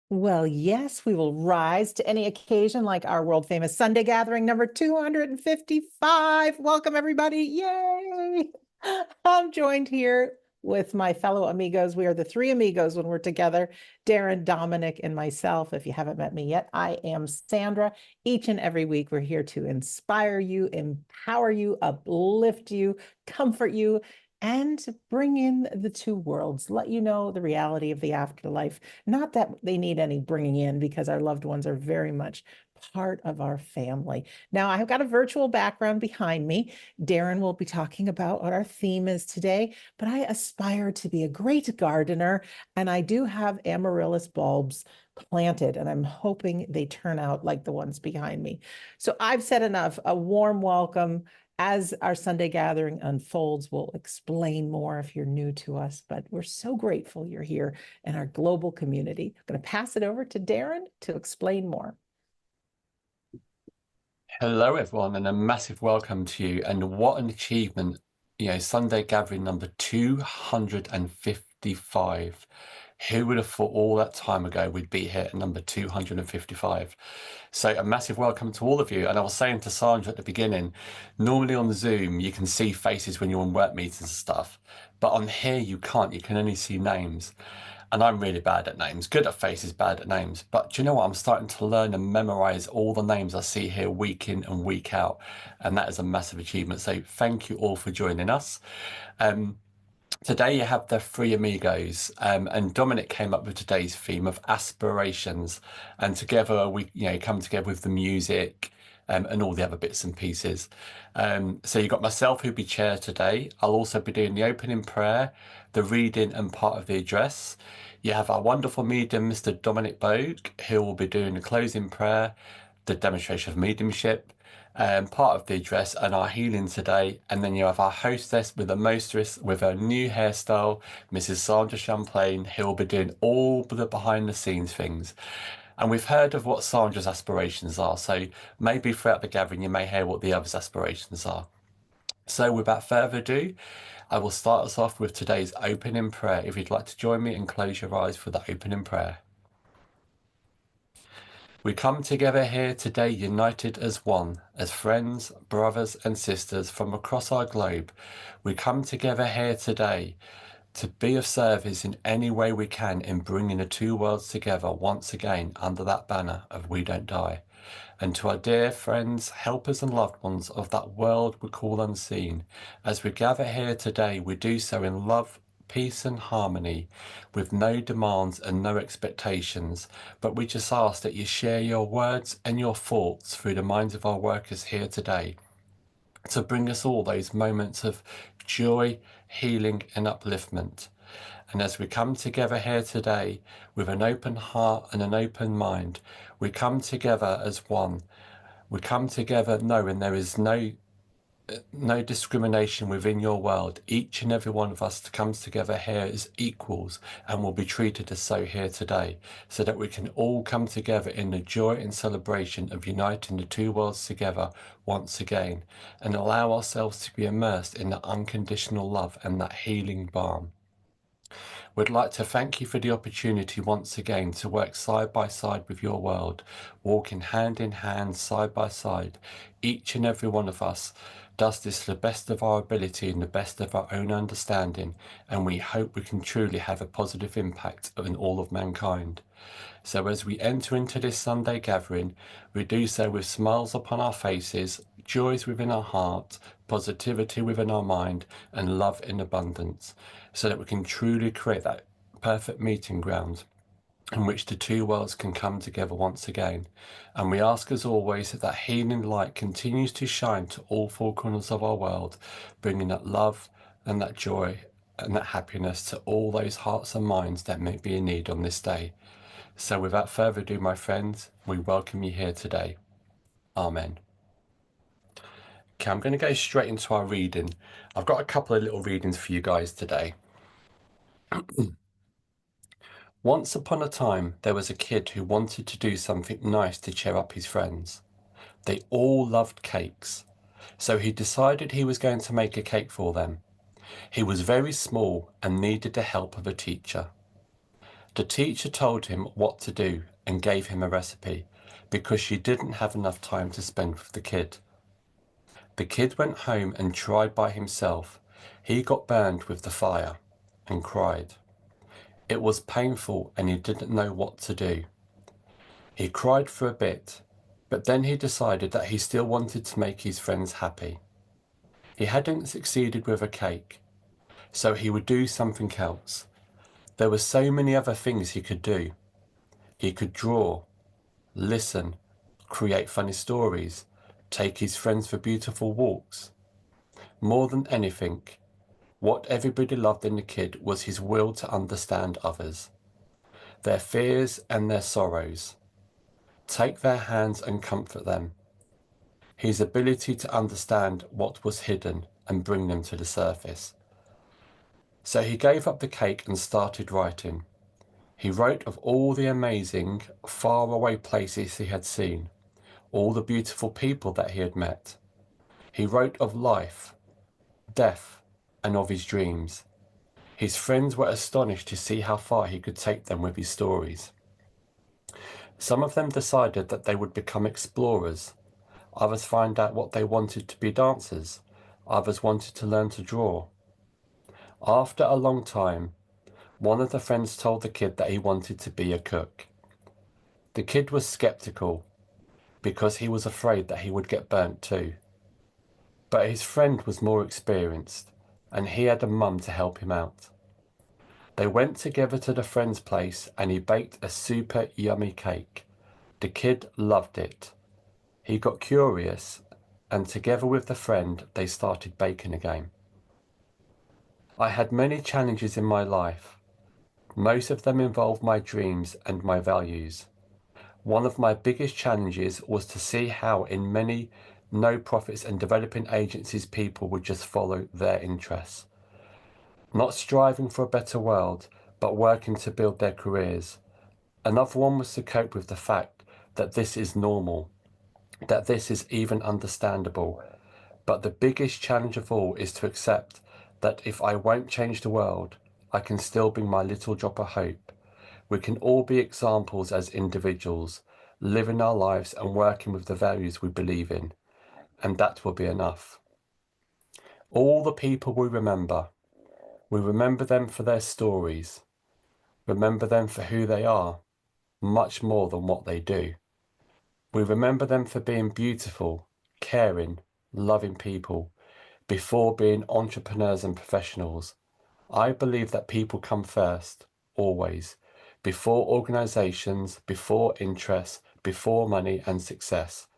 Well, yes, we will rise to any occasion like our world famous Sunday gathering number 255. Welcome, everybody. Yay! I'm joined here with my fellow amigos. We are the three amigos when we're together, Darren, Dominic, and myself. If you haven't met me yet, I am Sandra. Each and every week, we're here to inspire you, empower you, uplift you, comfort you, and bring in the two worlds, let you know the reality of the afterlife. Not that they need any bringing in because our loved ones are very much part of our family. Now, I've got a virtual background behind me. Darren will be talking about what our theme is today, but I aspire to be a great gardener, and I do have amaryllis bulbs planted, and I'm hoping they turn out like the ones behind me. So I've said enough. A warm welcome. As our Sunday gathering unfolds, we'll explain more if you're new to us, but we're so grateful you're here in our global community. I'm going to pass it over to Darren to explain more. Hello, everyone, and a massive welcome to you. And what an achievement, Sunday gathering number 255. Who would have thought all that time ago we'd be here at number 255? So a massive welcome to all of you. And I was saying to Sandra at the beginning, normally on Zoom, you can see faces when you're on work meetings and stuff, but on here you can't, you can only see names. And I'm really bad at names, good at faces, bad at names. But do you know what? I'm starting to learn and memorize all the names I see here week in and week out. And that is a massive achievement. So thank you all for joining us. Today you have the three amigos, and Dominic came up with today's theme of aspirations. And together we, come together with the music, and all the other bits and pieces. So you've got myself who'll be chair today. I'll also be doing the opening prayer, the reading and part of the address. You have our wonderful medium, Mr. Dominic Bogue, who will be doing the closing prayer, the demonstration of mediumship, part of the address and our healing today. And then you have our hostess with the mostess with her new hairstyle, Mrs. Sandra Champlain, who will be doing all the behind the scenes things. And we've heard of what Sandra's aspirations are, so maybe throughout the gathering you may hear what the others' aspirations are. So without further ado, I will start us off with today's opening prayer. If you'd like to join me and close your eyes for the opening prayer. We come together here today united as one, as friends, brothers and sisters from across our globe. We come together here today to be of service in any way we can in bringing the two worlds together once again under that banner of We Don't Die. And to our dear friends, helpers and loved ones of that world we call unseen, as we gather here today, we do so in love, peace and harmony, with no demands and no expectations, but we just ask that you share your words and your thoughts through the minds of our workers here today, to bring us all those moments of joy, healing and upliftment. And as we come together here today with an open heart and an open mind, we come together as one. We come together knowing there is no discrimination within your world. Each and every one of us comes together here as equals and will be treated as so here today, so that we can all come together in the joy and celebration of uniting the two worlds together once again, and allow ourselves to be immersed in that unconditional love and that healing balm. We'd like to thank you for the opportunity once again to work side by side with your world, walking hand in hand, side by side. Each and every one of us does this to the best of our ability and the best of our own understanding, and we hope we can truly have a positive impact on all of mankind. So as we enter into this Sunday gathering, we do so with smiles upon our faces, joys within our heart, positivity within our mind, and love in abundance, so that we can truly create that perfect meeting ground in which the two worlds can come together once again. And we ask as always that that healing light continues to shine to all four corners of our world, bringing that love and that joy and that happiness to all those hearts and minds that may be in need on this day. So without further ado, my friends, we welcome you here today. Amen. Okay, I'm going to go straight into our reading. I've got a couple of little readings for you guys today. Once upon a time, there was a kid who wanted to do something nice to cheer up his friends. They all loved cakes, so he decided he was going to make a cake for them. He was very small and needed the help of a teacher. The teacher told him what to do and gave him a recipe because she didn't have enough time to spend with the kid. The kid went home and tried by himself. He got burned with the fire and cried. It was painful and he didn't know what to do. He cried for a bit, but then he decided that he still wanted to make his friends happy. He hadn't succeeded with a cake, so he would do something else. There were so many other things he could do. He could draw, listen, create funny stories, take his friends for beautiful walks. More than anything, what everybody loved in the kid was his will to understand others, their fears and their sorrows, take their hands and comfort them, his ability to understand what was hidden and bring them to the surface. So he gave up the cake and started writing. He wrote of all the amazing, faraway places he had seen, all the beautiful people that he had met. He wrote of life, death, and of his dreams. His friends were astonished to see how far he could take them with his stories. Some of them decided that they would become explorers. Others found out what they wanted to be dancers. Others wanted to learn to draw. After a long time, one of the friends told the kid that he wanted to be a cook. The kid was skeptical because he was afraid that he would get burnt too. But his friend was more experienced and he had a mum to help him out. They went together to the friend's place and he baked a super yummy cake. The kid loved it. He got curious and together with the friend they started baking again. I had many challenges in my life. Most of them involved my dreams and my values. One of my biggest challenges was to see how in many no-profits and developing agencies people would just follow their interests. Not striving for a better world, but working to build their careers. Another one was to cope with the fact that this is normal, that this is even understandable. But the biggest challenge of all is to accept that if I won't change the world, I can still bring my little drop of hope. We can all be examples as individuals, living our lives and working with the values we believe in, and that will be enough. All the people we remember them for their stories, remember them for who they are, much more than what they do. We remember them for being beautiful, caring, loving people, before being entrepreneurs and professionals. I believe that people come first, always, before organizations, before interests, before money and success.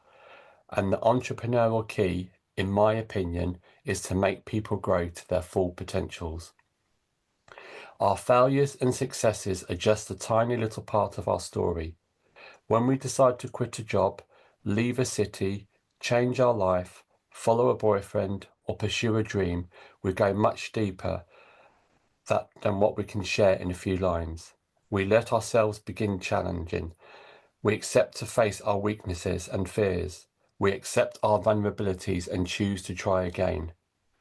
And the entrepreneurial key, in my opinion, is to make people grow to their full potentials. Our failures and successes are just a tiny little part of our story. When we decide to quit a job, leave a city, change our life, follow a boyfriend, or pursue a dream, we go much deeper than what we can share in a few lines. We let ourselves begin challenging. We accept to face our weaknesses and fears. We accept our vulnerabilities and choose to try again,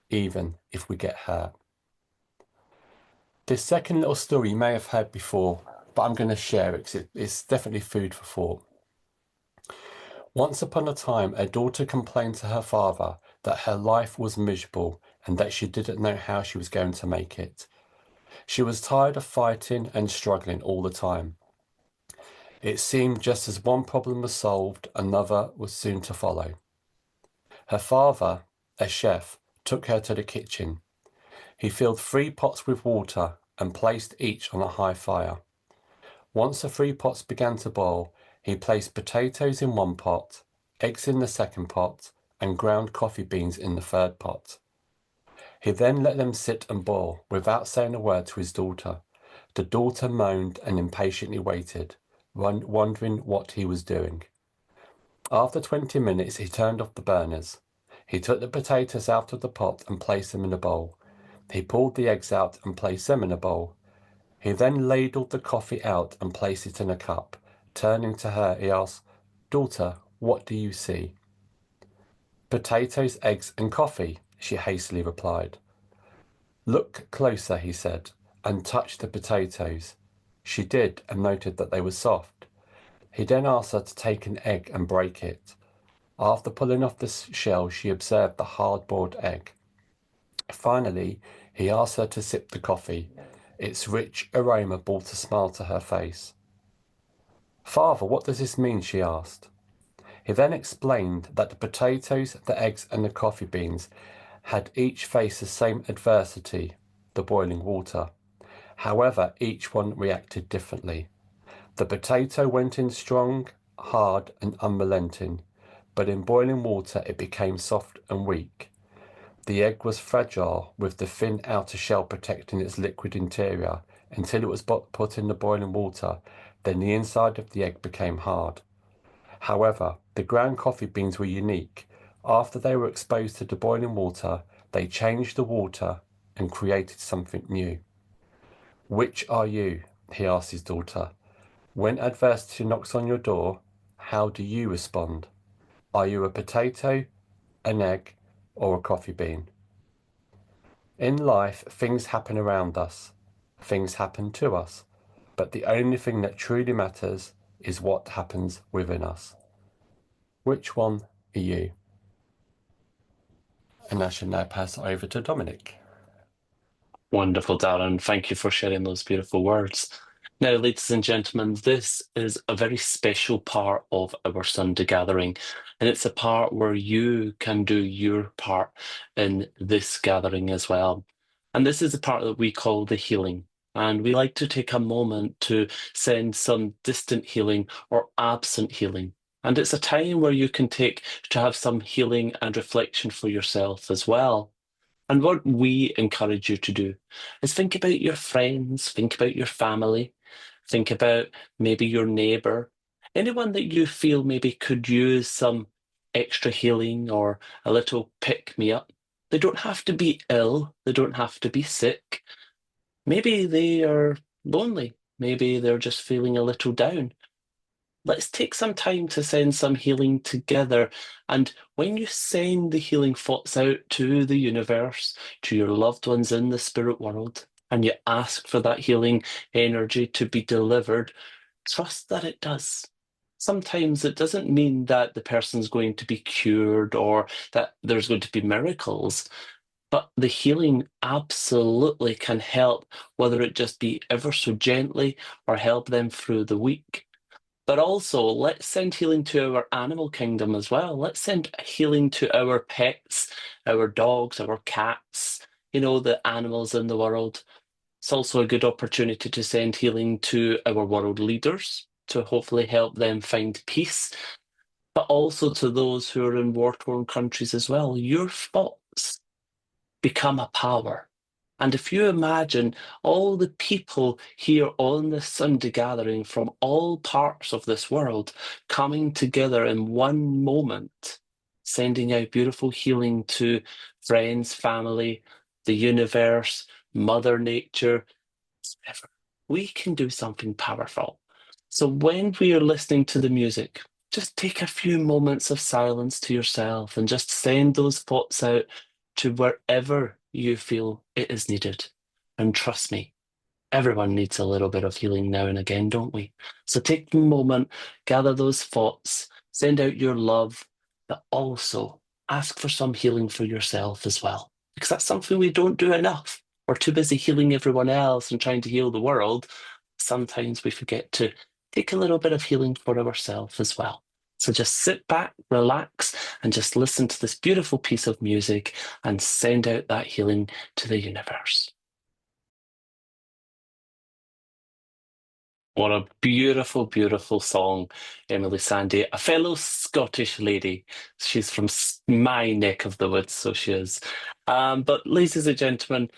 even if we get hurt. This second little story you may have heard before, but I'm going to share it because it's definitely food for thought. Once upon a time, a daughter complained to her father that her life was miserable and that she didn't know how she was going to make it. She was tired of fighting and struggling all the time. It seemed just as one problem was solved, another was soon to follow. Her father, a chef, took her to the kitchen. He filled 3 pots with water and placed each on a high fire. Once the 3 pots began to boil, he placed potatoes in one pot, eggs in the second pot, and ground coffee beans in the third pot. He then let them sit and boil without saying a word to his daughter. The daughter moaned and impatiently waited, wondering what he was doing. After 20 minutes, he turned off the burners. He took the potatoes out of the pot and placed them in a bowl. He pulled the eggs out and placed them in a bowl. He then ladled the coffee out and placed it in a cup. Turning to her, he asked, "Daughter, what do you see?" "Potatoes, eggs, and coffee," she hastily replied. "Look closer," he said, and touched the potatoes. She did, and noted that they were soft. He then asked her to take an egg and break it. After pulling off the shell, she observed the hard-boiled egg. Finally, he asked her to sip the coffee. Its rich aroma brought a smile to her face. "Father, what does this mean?" she asked. He then explained that the potatoes, the eggs, and the coffee beans had each faced the same adversity, the boiling water. However, each one reacted differently. The potato went in strong, hard, and unrelenting, but in boiling water it became soft and weak. The egg was fragile, with the thin outer shell protecting its liquid interior until it was put in the boiling water. Then the inside of the egg became hard. However, the ground coffee beans were unique. After they were exposed to the boiling water, they changed the water and created something new. "Which are you?" he asked his daughter. "When adversity knocks on your door, how do you respond? Are you a potato, an egg, or a coffee bean?" In life, things happen around us. Things happen to us. But the only thing that truly matters is what happens within us. Which one are you? And I should now pass it over to Dominic. Wonderful, Darren. Thank you for sharing those beautiful words. Now, ladies and gentlemen, this is a very special part of our Sunday gathering, and it's a part where you can do your part in this gathering as well. And this is the part that we call the healing. And we like to take a moment to send some distant healing or absent healing. And it's a time where you can take to have some healing and reflection for yourself as well. And what we encourage you to do is think about your friends, think about your family, think about maybe your neighbour, anyone that you feel maybe could use some extra healing or a little pick-me-up. They don't have to be ill, they don't have to be sick. Maybe they are lonely, maybe they're just feeling a little down. Let's take some time to send some healing together. And when you send the healing thoughts out to the universe, to your loved ones in the spirit world, and you ask for that healing energy to be delivered, trust that it does. Sometimes it doesn't mean that the person's going to be cured or that there's going to be miracles, but the healing absolutely can help, whether it just be ever so gently or help them through the week. But also, let's send healing to our animal kingdom as well. Let's send healing to our pets, our dogs, our cats, the animals in the world. It's also a good opportunity to send healing to our world leaders to hopefully help them find peace, but also to those who are in war-torn countries as well. Your thoughts become a power. And if you imagine all the people here on this Sunday gathering from all parts of this world coming together in one moment, sending out beautiful healing to friends, family, the universe, Mother Nature, we can do something powerful. So when we are listening to the music, just take a few moments of silence to yourself and just send those thoughts out to wherever you feel it is needed. And trust me, everyone needs a little bit of healing now and again, don't we? So take a moment, gather those thoughts, send out your love, but also ask for some healing for yourself as well, because that's something we don't do enough. We're too busy healing everyone else and trying to heal the world. Sometimes we forget to take a little bit of healing for ourselves as well. So just sit back, relax, and just listen to this beautiful piece of music and send out that healing to the universe. What a beautiful, beautiful song, Emily Sandé, a fellow Scottish lady. She's from my neck of the woods, so she is. But ladies and gentlemen,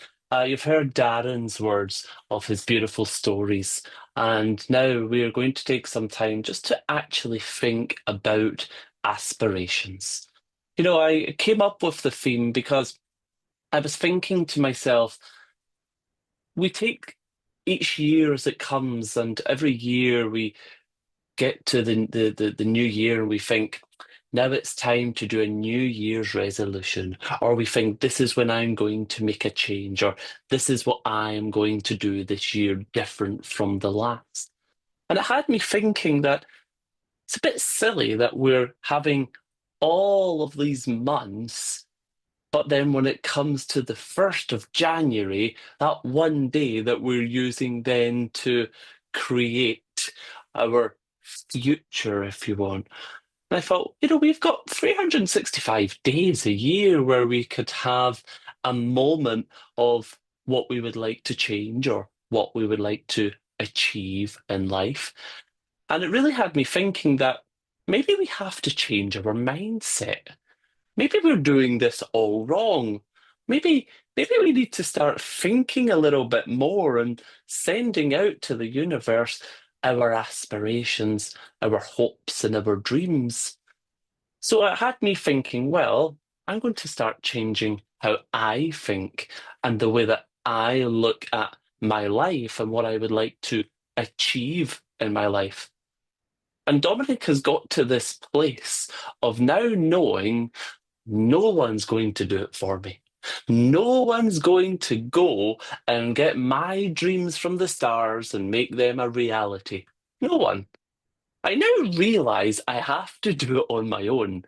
you've heard Darren's words of his beautiful stories. And now we are going to take some time just to actually think about aspirations. I came up with the theme because I was thinking to myself, we take each year as it comes, and every year we get to the new year and we think, now it's time to do a New Year's resolution, or we think this is when I'm going to make a change, or this is what I'm going to do this year different from the last. And it had me thinking that it's a bit silly that we're having all of these months, but then when it comes to the 1st of January, that one day that we're using then to create our future, if you want. And I thought, we've got 365 days a year where we could have a moment of what we would like to change or what we would like to achieve in life. And it really had me thinking that maybe we have to change our mindset. Maybe we're doing this all wrong. Maybe we need to start thinking a little bit more and sending out to the universe our aspirations, our hopes, and our dreams. So it had me thinking, well, I'm going to start changing how I think and the way that I look at my life and what I would like to achieve in my life. And Dominic has got to this place of now knowing no one's going to do it for me. No one's going to go and get my dreams from the stars and make them a reality. No one. I now realize I have to do it on my own.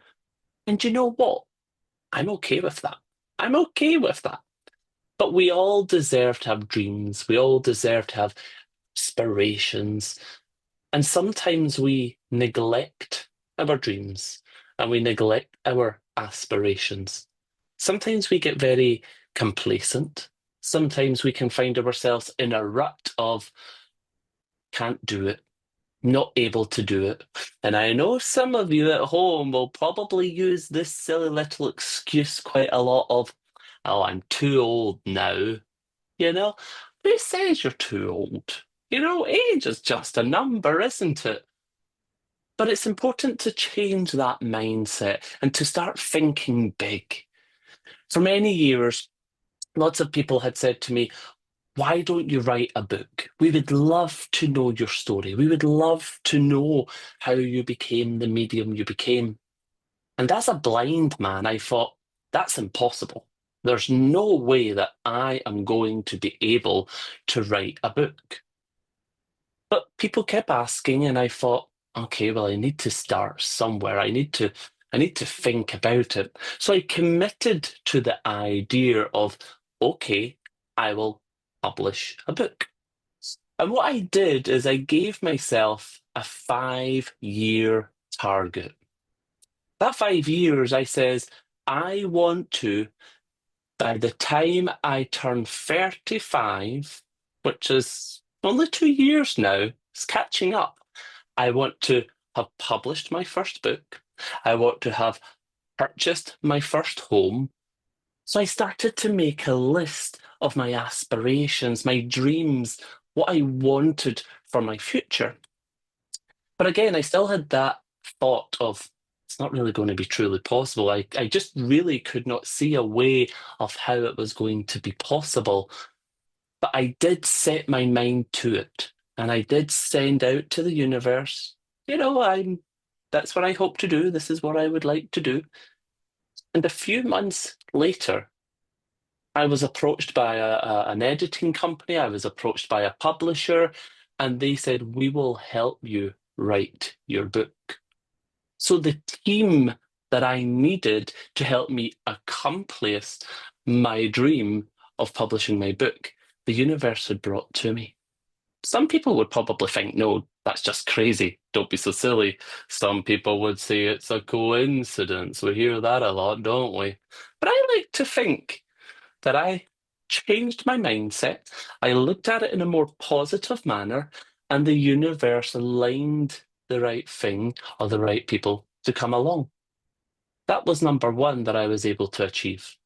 And you know what? I'm okay with that. I'm okay with that. But we all deserve to have dreams. We all deserve to have aspirations. And sometimes we neglect our dreams and we neglect our aspirations. Sometimes we get very complacent. Sometimes we can find ourselves in a rut of can't do it, not able to do it. And I know some of you at home will probably use this silly little excuse quite a lot of, oh, I'm too old now. Who says you're too old? Age is just a number, isn't it? But it's important to change that mindset and to start thinking big. For many years, lots of people had said to me, why don't you write a book? We would love to know your story. We would love to know how you became the medium you became. And as a blind man, I thought, that's impossible. There's no way that I am going to be able to write a book. But people kept asking, and I thought, okay, well, I need to start somewhere. I need to think about it. So I committed to the idea of, okay, I will publish a book. And what I did is I gave myself a 5-year target. That 5 years, I says, I want to, by the time I turn 35, which is only 2 years now, it's catching up. I want to have published my first book. I want to have purchased my first home. So I started to make a list of my aspirations, my dreams, what I wanted for my future. But again, I still had that thought of, it's not really going to be truly possible. I just really could not see a way of how it was going to be possible. But I did set my mind to it. And I did send out to the universe, that's what I hope to do. This is what I would like to do. And a few months later, I was approached by an editing company. I was approached by a publisher, and they said, we will help you write your book. So the team that I needed to help me accomplish my dream of publishing my book, the universe had brought to me. Some people would probably think, no, that's just crazy. Don't be so silly. Some people would say it's a coincidence. We hear that a lot, don't we? But I like to think that I changed my mindset. I looked at it in a more positive manner, and the universe aligned the right thing or the right people to come along. That was number one that I was able to achieve.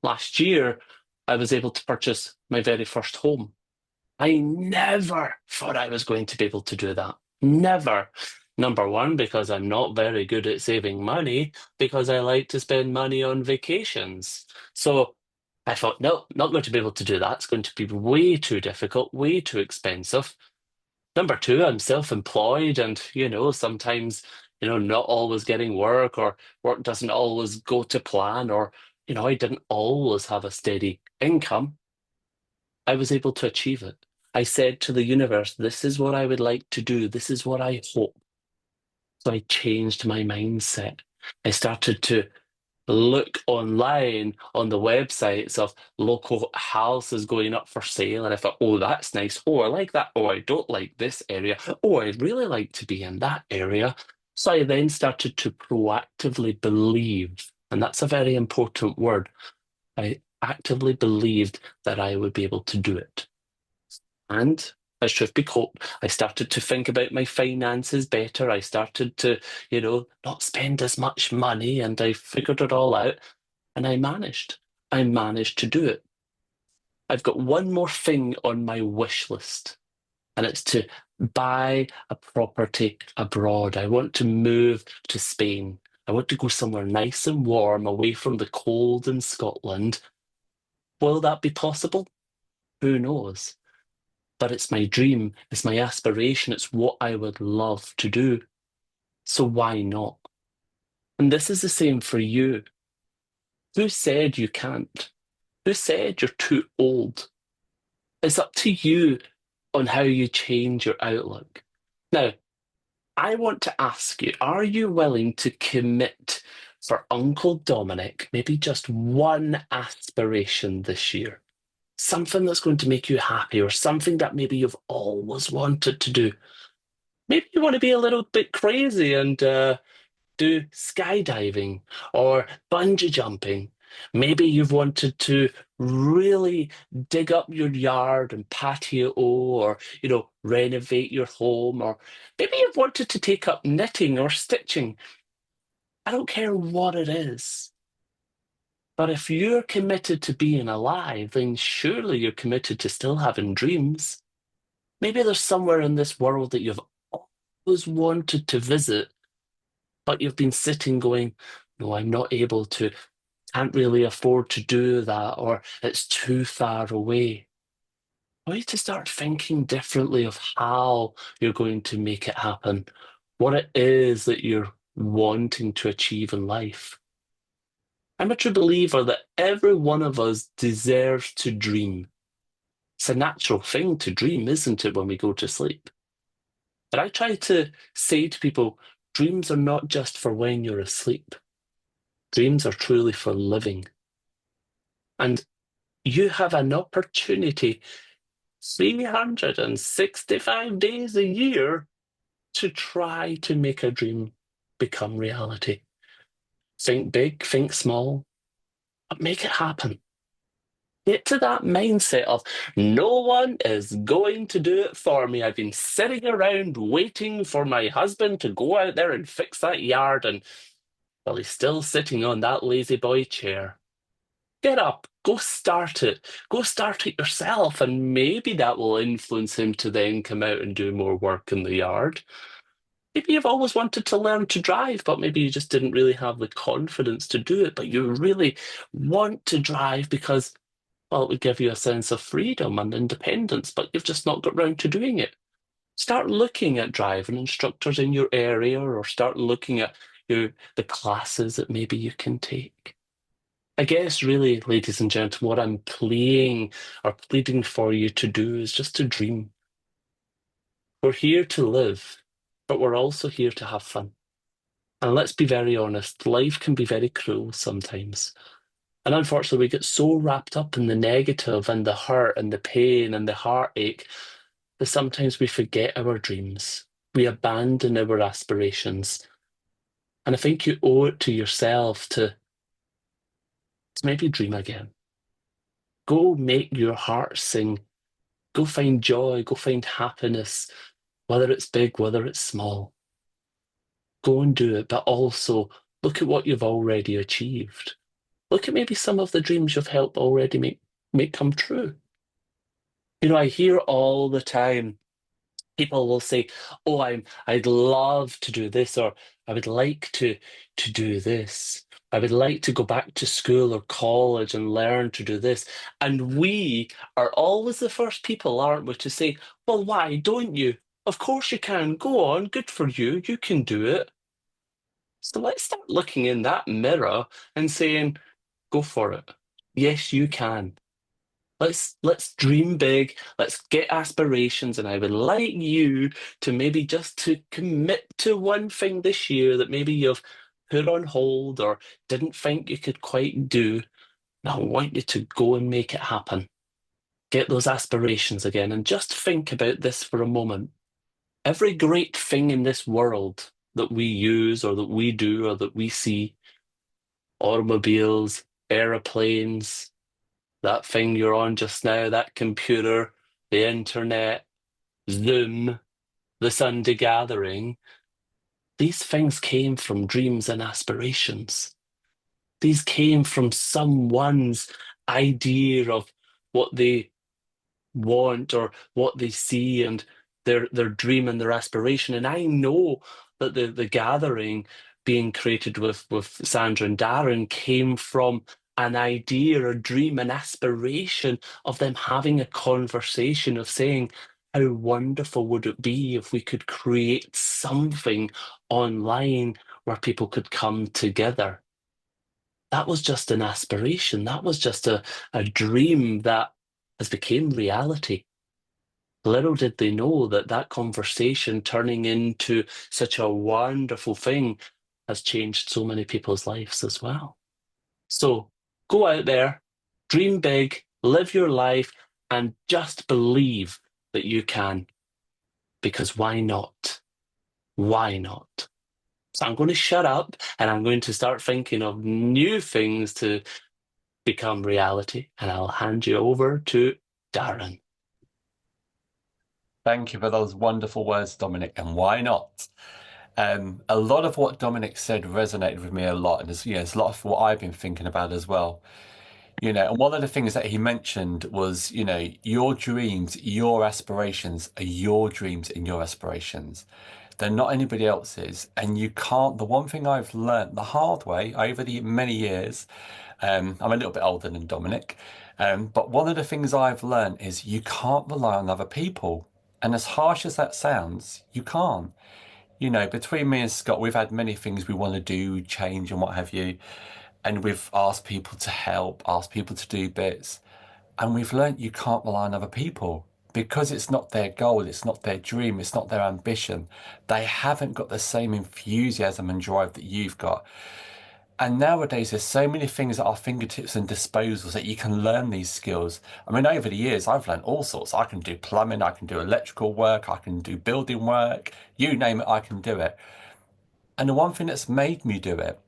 Last year, I was able to purchase my very first home. I never thought I was going to be able to do that. Never. Number one, because I'm not very good at saving money, because I like to spend money on vacations. So I thought, no, not going to be able to do that. It's going to be way too difficult, way too expensive. Number two, I'm self-employed and, sometimes not always getting work, or work doesn't always go to plan, or, I didn't always have a steady income, I was able to achieve it. I said to the universe, this is what I would like to do. This is what I hope. So I changed my mindset. I started to look online on the websites of local houses going up for sale. And I thought, oh, that's nice. Oh, I like that. Oh, I don't like this area. Oh, I'd really like to be in that area. So I then started to proactively believe, and that's a very important word. I actively believed that I would be able to do it. And as truth be told, I started to think about my finances better. I started to, not spend as much money, and I figured it all out, and I managed. I managed to do it. I've got one more thing on my wish list, and it's to buy a property abroad. I want to move to Spain. I want to go somewhere nice and warm, away from the cold in Scotland. Will that be possible? Who knows? But it's my dream, it's my aspiration, it's what I would love to do. So why not? And this is the same for you. Who said you can't? Who said you're too old? It's up to you on how you change your outlook. Now, I want to ask you, are you willing to commit for Uncle Dominic maybe just one aspiration this year? Something that's going to make you happy, or something that maybe you've always wanted to do. Maybe you want to be a little bit crazy and do skydiving or bungee jumping. Maybe you've wanted to really dig up your yard and patio, or, renovate your home, or maybe you've wanted to take up knitting or stitching. I don't care what it is. But if you're committed to being alive, then surely you're committed to still having dreams. Maybe there's somewhere in this world that you've always wanted to visit, but you've been sitting going, no, I'm not able to, can't really afford to do that, or it's too far away. I need to start thinking differently of how you're going to make it happen, what it is that you're wanting to achieve in life. I'm a true believer that every one of us deserves to dream. It's a natural thing to dream, isn't it, when we go to sleep? But I try to say to people, dreams are not just for when you're asleep. Dreams are truly for living. And you have an opportunity 365 days a year to try to make a dream become reality. Think big, think small, but make it happen. Get to that mindset of, no one is going to do it for me. I've been sitting around waiting for my husband to go out there and fix that yard, and, well, he's still sitting on that lazy boy chair. Get up, go start it. Go start it yourself, and maybe that will influence him to then come out and do more work in the yard. Maybe you've always wanted to learn to drive, but maybe you just didn't really have the confidence to do it, but you really want to drive because, well, it would give you a sense of freedom and independence, but you've just not got round to doing it. Start looking at driving instructors in your area, or start looking at the classes that maybe you can take. I guess really, ladies and gentlemen, what I'm pleading for you to do is just to dream. We're here to live, but we're also here to have fun. And let's be very honest, life can be very cruel sometimes. And unfortunately, we get so wrapped up in the negative and the hurt and the pain and the heartache that sometimes we forget our dreams. We abandon our aspirations. And I think you owe it to yourself to maybe dream again. Go make your heart sing. Go find joy. Go find happiness, whether it's big, whether it's small. Go and do it, but also look at what you've already achieved. Look at maybe some of the dreams you've helped already make come true. I hear all the time, people will say, oh, I'd love to do this, or I would like to do this. I would like to go back to school or college and learn to do this. And we are always the first people, aren't we, to say, well, why don't you? Of course you can. Go on. Good for you. You can do it. So let's start looking in that mirror and saying, go for it. Yes, you can. Let's dream big. Let's get aspirations. And I would like you to maybe just to commit to one thing this year that maybe you've put on hold or didn't think you could quite do. And I want you to go and make it happen. Get those aspirations again and just think about this for a moment. Every great thing in this world that we use or that we do or that we see, automobiles, aeroplanes, that thing you're on just now, that computer, the internet, Zoom, the Sunday gathering, these things came from dreams and aspirations. These came from someone's idea of what they want or what they see and their dream and their aspiration. And I know that the gathering being created with Sandra and Darren came from an idea, a dream, an aspiration of them having a conversation of saying, how wonderful would it be if we could create something online where people could come together? That was just an aspiration. That was just a dream that has become reality. Little did they know that that conversation turning into such a wonderful thing has changed so many people's lives as well. So go out there, dream big, live your life, and just believe that you can. Because why not? Why not? So I'm going to shut up and I'm going to start thinking of new things to become reality. And I'll hand you over to Darren. Thank you for those wonderful words, Dominic. And why not? A lot of what Dominic said resonated with me a lot, and there's a lot of what I've been thinking about as well. And one of the things that he mentioned was, your dreams, your aspirations are your dreams and your aspirations. They're not anybody else's, and you can't. The one thing I've learned the hard way over the many years, I'm a little bit older than Dominic, but one of the things I've learned is you can't rely on other people. And as harsh as that sounds, you can't. Between me and Scott, we've had many things we want to do, change and what have you. And we've asked people to help, asked people to do bits. And we've learned you can't rely on other people because it's not their goal, it's not their dream, it's not their ambition. They haven't got the same enthusiasm and drive that you've got. And nowadays, there's so many things at our fingertips and disposals that you can learn these skills. I mean, over the years, I've learned all sorts. I can do plumbing, I can do electrical work, I can do building work, you name it, I can do it. And the one thing that's made me do it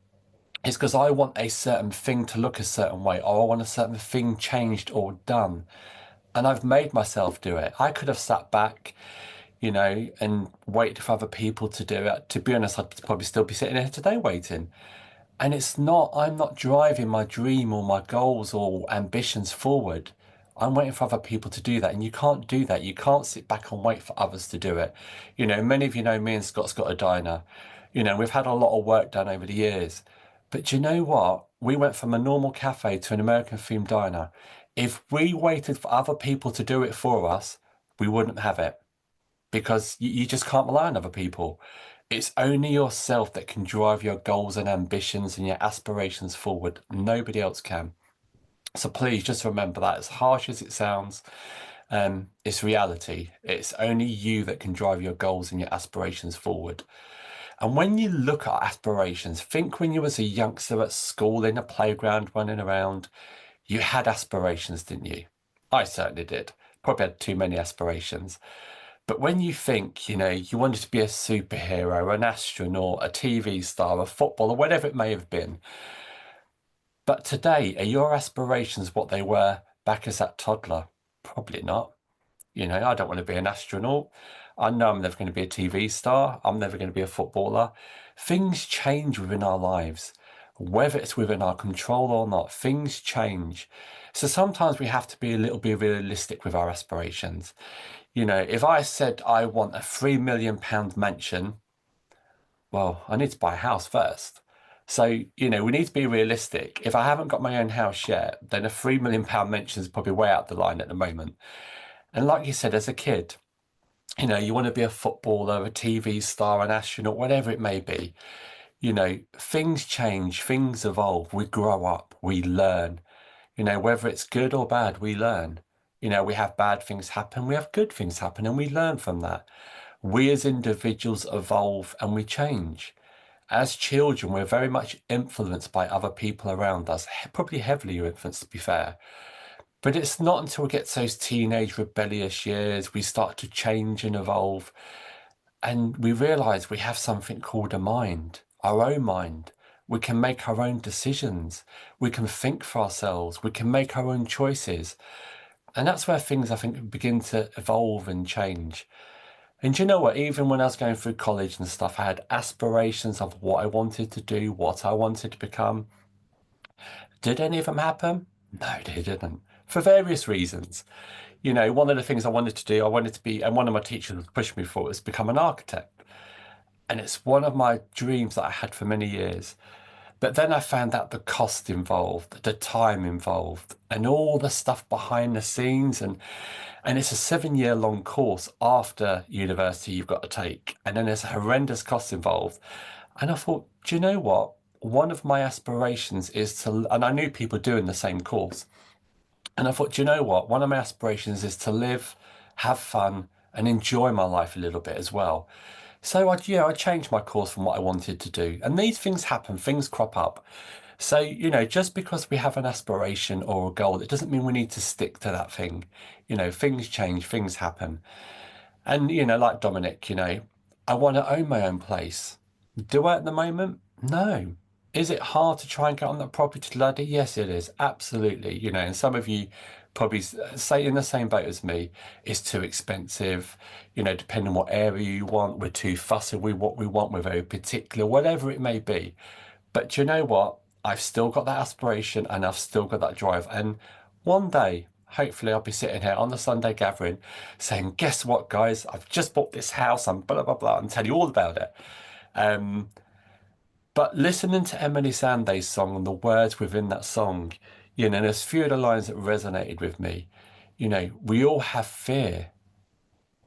is because I want a certain thing to look a certain way, or I want a certain thing changed or done. And I've made myself do it. I could have sat back, and waited for other people to do it. To be honest, I'd probably still be sitting here today waiting. And I'm not driving my dream or my goals or ambitions forward. I'm waiting for other people to do that. And you can't do that. You can't sit back and wait for others to do it. Many of you know me and Scott's got a diner. We've had a lot of work done over the years. But do you know what? We went from a normal cafe to an American themed diner. If we waited for other people to do it for us, we wouldn't have it. Because you just can't rely on other people. It's only yourself that can drive your goals and ambitions and your aspirations forward. Nobody else can. So please just remember that, as harsh as it sounds, it's reality. It's only you that can drive your goals and your aspirations forward. And when you look at aspirations, think when you was a youngster at school in a playground running around, you had aspirations, didn't you? I certainly did. Probably had too many aspirations. But when you think, you wanted to be a superhero, an astronaut, a TV star, a footballer, whatever it may have been. But today, are your aspirations what they were back as that toddler? Probably not. I don't want to be an astronaut. I know I'm never going to be a TV star. I'm never going to be a footballer. Things change within our lives. Whether it's within our control or not, things change. So sometimes we have to be a little bit realistic with our aspirations. If I said I want a £3 million mansion, well, I need to buy a house first. So, we need to be realistic. If I haven't got my own house yet, then a £3 million mansion is probably way out the line at the moment. And like you said, as a kid, you want to be a footballer, a TV star, an astronaut, whatever it may be. You know, things change, things evolve, we grow up, we learn. You know, whether it's good or bad, we learn. You know, we have bad things happen, we have good things happen, and we learn from that. We as individuals evolve and we change. As children, we're very much influenced by other people around us, probably heavily influenced, to be fair. But it's not until we get to those teenage rebellious years, we start to change and evolve. And we realize we have something called a mind, our own mind. We can make our own decisions. We can think for ourselves. We can make our own choices. And that's where things, I think, begin to evolve and change. And do you know what? Even when I was going through college and stuff, I had aspirations of what I wanted to do, what I wanted to become. Did any of them happen? No, they didn't. For various reasons. You know, one of the things I wanted to do, I wanted to be, and one of my teachers pushed me for, was become an architect. And it's one of my dreams that I had for many years. But then I found out the cost involved, the time involved, and all the stuff behind the scenes. And it's a 7-year long course after university you've got to take. And then there's a horrendous cost involved. And I thought, do you know what? One of my aspirations is to, and I knew people doing the same course. And I thought, do you know what? One of my aspirations is to live, have fun, and enjoy my life a little bit as well. So I changed my course from what I wanted to do. And these things happen, things crop up. So, you know, just because we have an aspiration or a goal, it doesn't mean we need to stick to that thing. You know, things change, things happen. And, you know, like Dominic, you know, I want to own my own place. Do I at the moment? No. Is it hard to try and get on that property ladder? Yes, it is. Absolutely. You know, and some of you probably say in the same boat as me, it's too expensive. You know, depending on what area you want, we're too fussy with what we want, we're very particular, whatever it may be. But do you know what? I've still got that aspiration and I've still got that drive. And one day, hopefully, I'll be sitting here on the Sunday gathering saying, guess what, guys? I've just bought this house and blah, blah, blah, and tell you all about it. But listening to Emily Sandé's song and the words within that song, you know, there's a few of the lines that resonated with me. You know, we all have fear.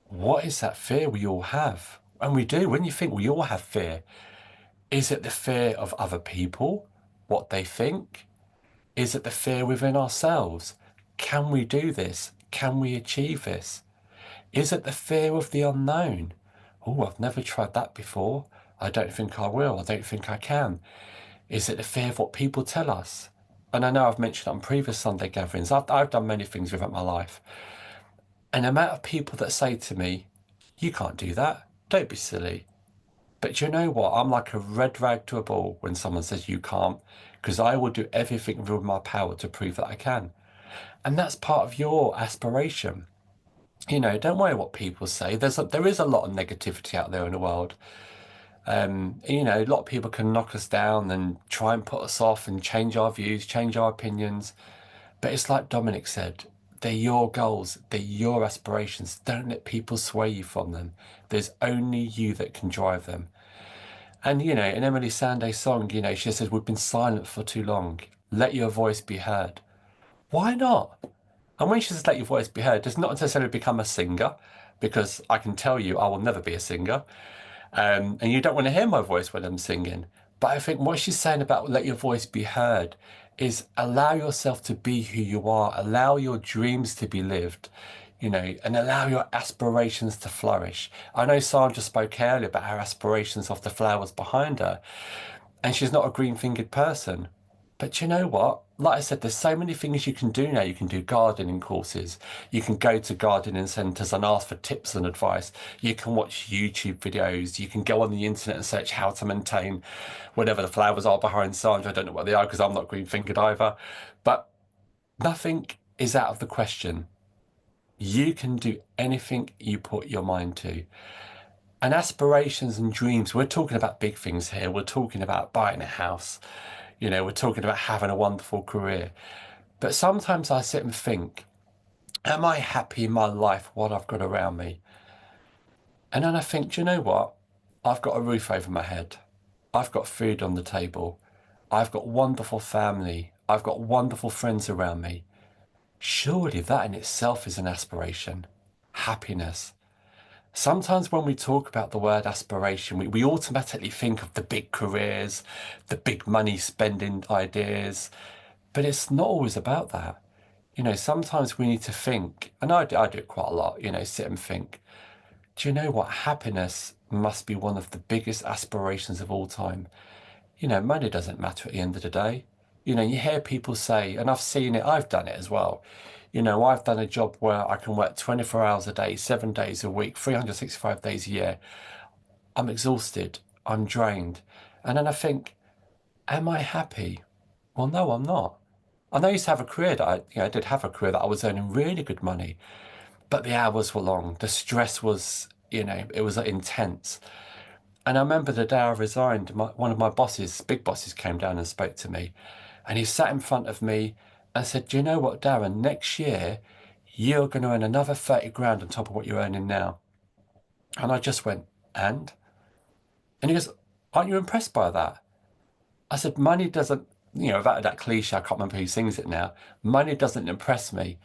What is that fear we all have? And we do. When you think we all have fear, is it the fear of other people, what they think? Is it the fear within ourselves? Can we do this? Can we achieve this? Is it the fear of the unknown? Oh, I've never tried that before. I don't think I will. I don't think I can. Is it the fear of what people tell us? And I know I've mentioned on previous Sunday gatherings, I've done many things throughout my life. And the amount of people that say to me, you can't do that. Don't be silly. But you know what? I'm like a red rag to a bull when someone says you can't, because I will do everything within my power to prove that I can. And that's part of your aspiration. You know, don't worry what people say. There is a lot of negativity out there in the world. You know, a lot of people can knock us down and try and put us off and change our views, change our opinions. But it's like Dominic said, they're your goals, they're your aspirations. Don't let people sway you from them. There's only you that can drive them. And, you know, in Emily Sandé's song, you know, she says, we've been silent for too long. Let your voice be heard. Why not? And when she says let your voice be heard, it's not necessarily become a singer, because I can tell you I will never be a singer. And you don't want to hear my voice when I'm singing. But I think what she's saying about let your voice be heard is allow yourself to be who you are, allow your dreams to be lived, you know, and allow your aspirations to flourish. I know Sandra spoke earlier about her aspirations of the flowers behind her, and she's not a green-fingered person. But you know what? Like I said, there's so many things you can do now. You can do gardening courses. You can go to gardening centres and ask for tips and advice. You can watch YouTube videos. You can go on the internet and search how to maintain whatever the flowers are behind Sandra. I don't know what they are because I'm not green-fingered either. But nothing is out of the question. You can do anything you put your mind to. And aspirations and dreams, we're talking about big things here. We're talking about buying a house. You know, we're talking about having a wonderful career. But sometimes I sit and think, am I happy in my life, what I've got around me? And then I think, do you know what? I've got a roof over my head. I've got food on the table. I've got wonderful family. I've got wonderful friends around me. Surely that in itself is an aspiration. Happiness. Sometimes when we talk about the word aspiration, we automatically think of the big careers, the big money spending ideas, but it's not always about that. You know, sometimes we need to think, and I do it quite a lot, you know, sit and think, do you know what? Happiness must be one of the biggest aspirations of all time. You know, money doesn't matter at the end of the day. You know, you hear people say, and I've seen it, I've done it as well. You know, I've done a job where I can work 24 hours a day, 7 days a week, 365 days a year. I'm exhausted, I'm drained. And then I think, am I happy? Well, no, I'm not. And I used to have a career that I did have a career that I was earning really good money, but the hours were long. The stress was, you know, it was intense. And I remember the day I resigned, one of my bosses, big bosses, came down and spoke to me. And he sat in front of me and said, do you know what, Darren, next year, you're going to earn another 30 grand on top of what you're earning now. And I just went, and? And he goes, aren't you impressed by that? I said, money doesn't, you know, that cliche, I can't remember who sings it now. Money doesn't impress me.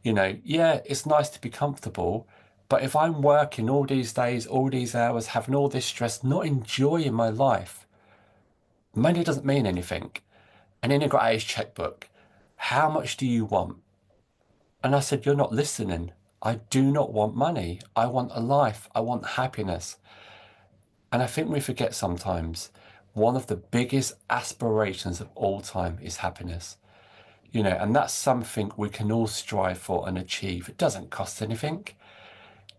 You know, yeah, it's nice to be comfortable, but if I'm working all these days, all these hours, having all this stress, not enjoying my life, money doesn't mean anything. And then he got out his checkbook. How much do you want? And I said, you're not listening. I do not want money. I want a life. I want happiness. And I think we forget sometimes one of the biggest aspirations of all time is happiness. You know, and that's something we can all strive for and achieve. It doesn't cost anything.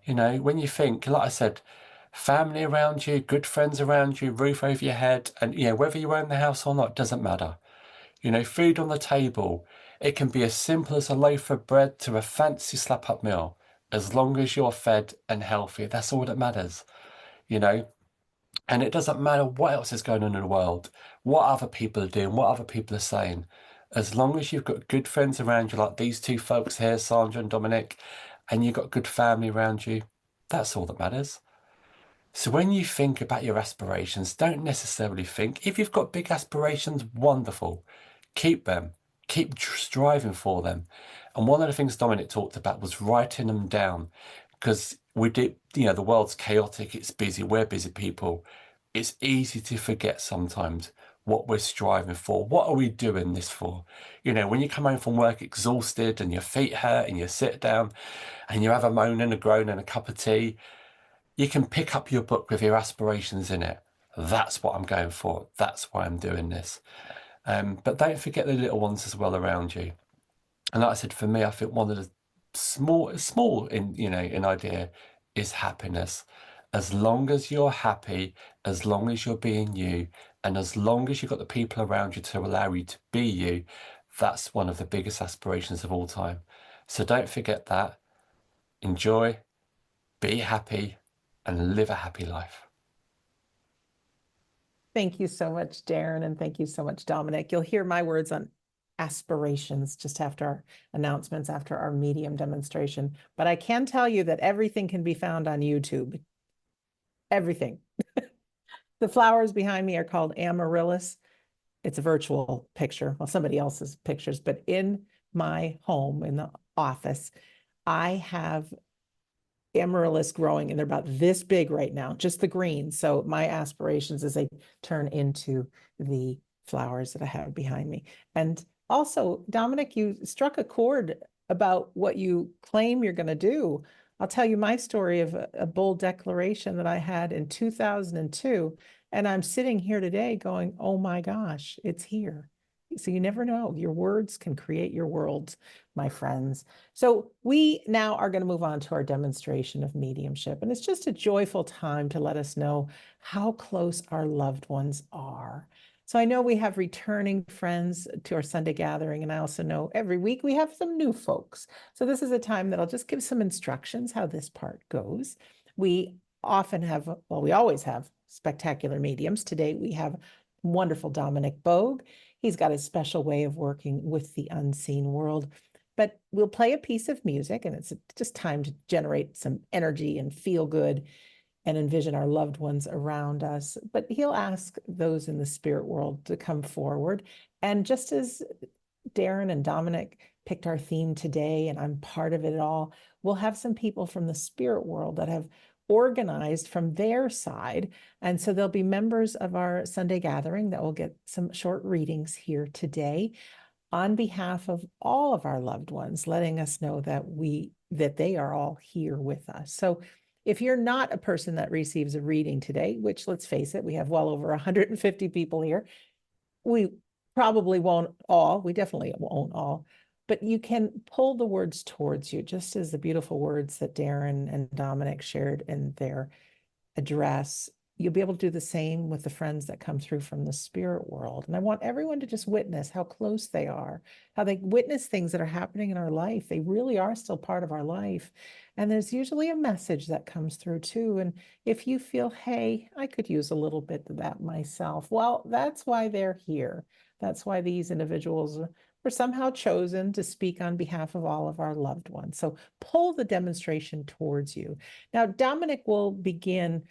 You know, when you think, like I said, family around you, good friends around you, roof over your head, and, you know, whether you own the house or not, doesn't matter. You know, food on the table, it can be as simple as a loaf of bread to a fancy slap-up meal. As long as you're fed and healthy, that's all that matters, you know. And it doesn't matter what else is going on in the world, what other people are doing, what other people are saying. As long as you've got good friends around you, like these two folks here, Sandra and Dominic, and you've got good family around you, that's all that matters. So when you think about your aspirations, don't necessarily think, if you've got big aspirations, wonderful. Keep them. Keep striving for them. And one of the things Dominic talked about was writing them down, because we did, you know, the world's chaotic, it's busy, we're busy people. It's easy to forget sometimes what we're striving for. What are we doing this for? You know, when you come home from work exhausted and your feet hurt and you sit down and you have a moan and a groan and a cup of tea, you can pick up your book with your aspirations in it. That's what I'm going for. That's why I'm doing this. But don't forget the little ones as well around you. And like I said, for me, I think one of the small in, you know, in idea is happiness. As long as you're happy, as long as you're being you, and as long as you've got the people around you to allow you to be you, that's one of the biggest aspirations of all time. So don't forget that. Enjoy, be happy, and live a happy life. Thank you so much, Darren, and thank you so much, Dominic. You'll hear my words on aspirations just after our announcements, after our medium demonstration. But I can tell you that everything can be found on YouTube. Everything. The flowers behind me are called amaryllis. It's a virtual picture, well, somebody else's pictures, but in my home, in the office, I have amaryllis growing, and they're about this big right now, just the green. So my aspirations is they turn into the flowers that I have behind me. And also, Dominic, you struck a chord about what you claim you're going to do. I'll tell you my story of a bold declaration that I had in 2002. And I'm sitting here today going, oh my gosh, it's here. So you never know. Your words can create your worlds, my friends. So we now are going to move on to our demonstration of mediumship. And it's just a joyful time to let us know how close our loved ones are. So I know we have returning friends to our Sunday gathering, and I also know every week we have some new folks. So this is a time that I'll just give some instructions how this part goes. We often have, well, we always have spectacular mediums. Today we have wonderful Dominic Bogue. He's got a special way of working with the unseen world. But we'll play a piece of music, and it's just time to generate some energy and feel good and envision our loved ones around us. But he'll ask those in the spirit world to come forward. And just as Darren and Dominic picked our theme today, and I'm part of it all, we'll have some people from the spirit world that have organized from their side. And so there'll be members of our Sunday gathering that will get some short readings here today on behalf of all of our loved ones, letting us know that they are all here with us. So if you're not a person that receives a reading today, which, let's face it, we have well over 150 people here, we probably won't all, we definitely won't all, but you can pull the words towards you, just as the beautiful words that Darren and Dominic shared in their address. You'll be able to do the same with the friends that come through from the spirit world. And I want everyone to just witness how close they are, how they witness things that are happening in our life. They really are still part of our life. And there's usually a message that comes through too. And if you feel, hey, I could use a little bit of that myself, well, that's why they're here. That's why these individuals were somehow chosen to speak on behalf of all of our loved ones. So pull the demonstration towards you. Now, Dominic will begin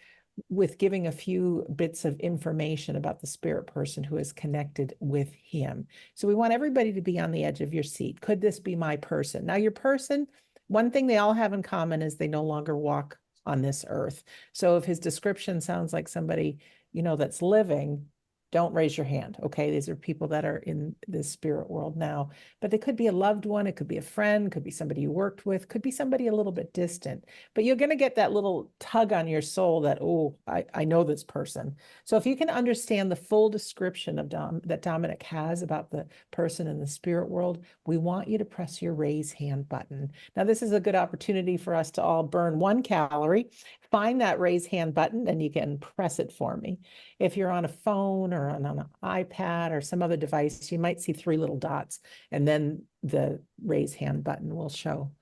with giving a few bits of information about the spirit person who is connected with him. So we want everybody to be on the edge of your seat. Could this be my person? Now, your person, one thing they all have in common is they no longer walk on this earth. So if his description sounds like somebody, that's living, don't raise your hand, okay? These are people that are in the spirit world now, but they could be a loved one, it could be a friend, could be somebody you worked with, could be somebody a little bit distant, but you're going to get that little tug on your soul that, oh, I know this person. So if you can understand the full description of that Dominic has about the person in the spirit world, we want you to press your raise hand button. Now, this is a good opportunity for us to all burn 1 calorie. Find that raise hand button and you can press it for me. If you're on a phone or on an iPad or some other device, you might see 3 little dots and then the raise hand button will show.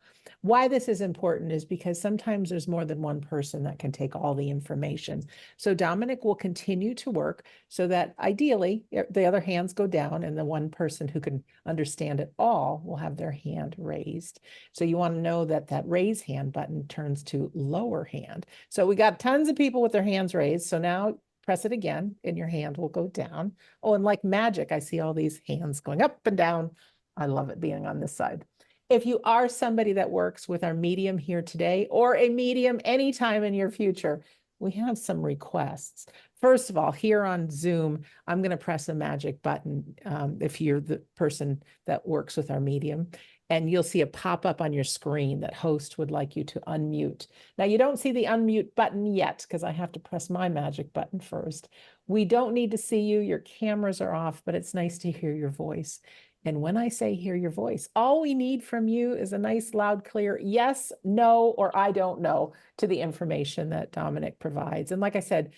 Why this is important is because sometimes there's more than one person that can take all the information. So Dominic will continue to work so that ideally the other hands go down and the one person who can understand it all will have their hand raised. So you want to know that that raise hand button turns to lower hand. So we got tons of people with their hands raised. So now press it again and your hand will go down. Oh, and like magic, I see all these hands going up and down. I love it being on this side. If you are somebody that works with our medium here today or a medium anytime in your future, we have some requests. First of all, here on Zoom, I'm going to press a magic button if you're the person that works with our medium, and you'll see a pop-up on your screen that host would like you to unmute. Now, you don't see the unmute button yet because I have to press my magic button first. We don't need to see you. Your cameras are off, but it's nice to hear your voice. And when I say hear your voice, all we need from you is a nice, loud, clear yes, no, or I don't know to the information that Dominic provides. And like I said,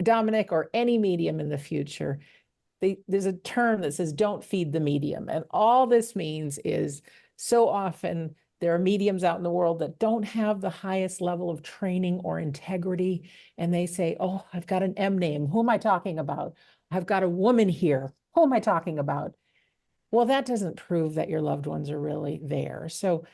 Dominic or any medium in the future, there's a term that says don't feed the medium. And all this means is so often there are mediums out in the world that don't have the highest level of training or integrity. And they say, oh, I've got an M name. Who am I talking about? I've got a woman here. Who am I talking about? Well, that doesn't prove that your loved ones are really there. So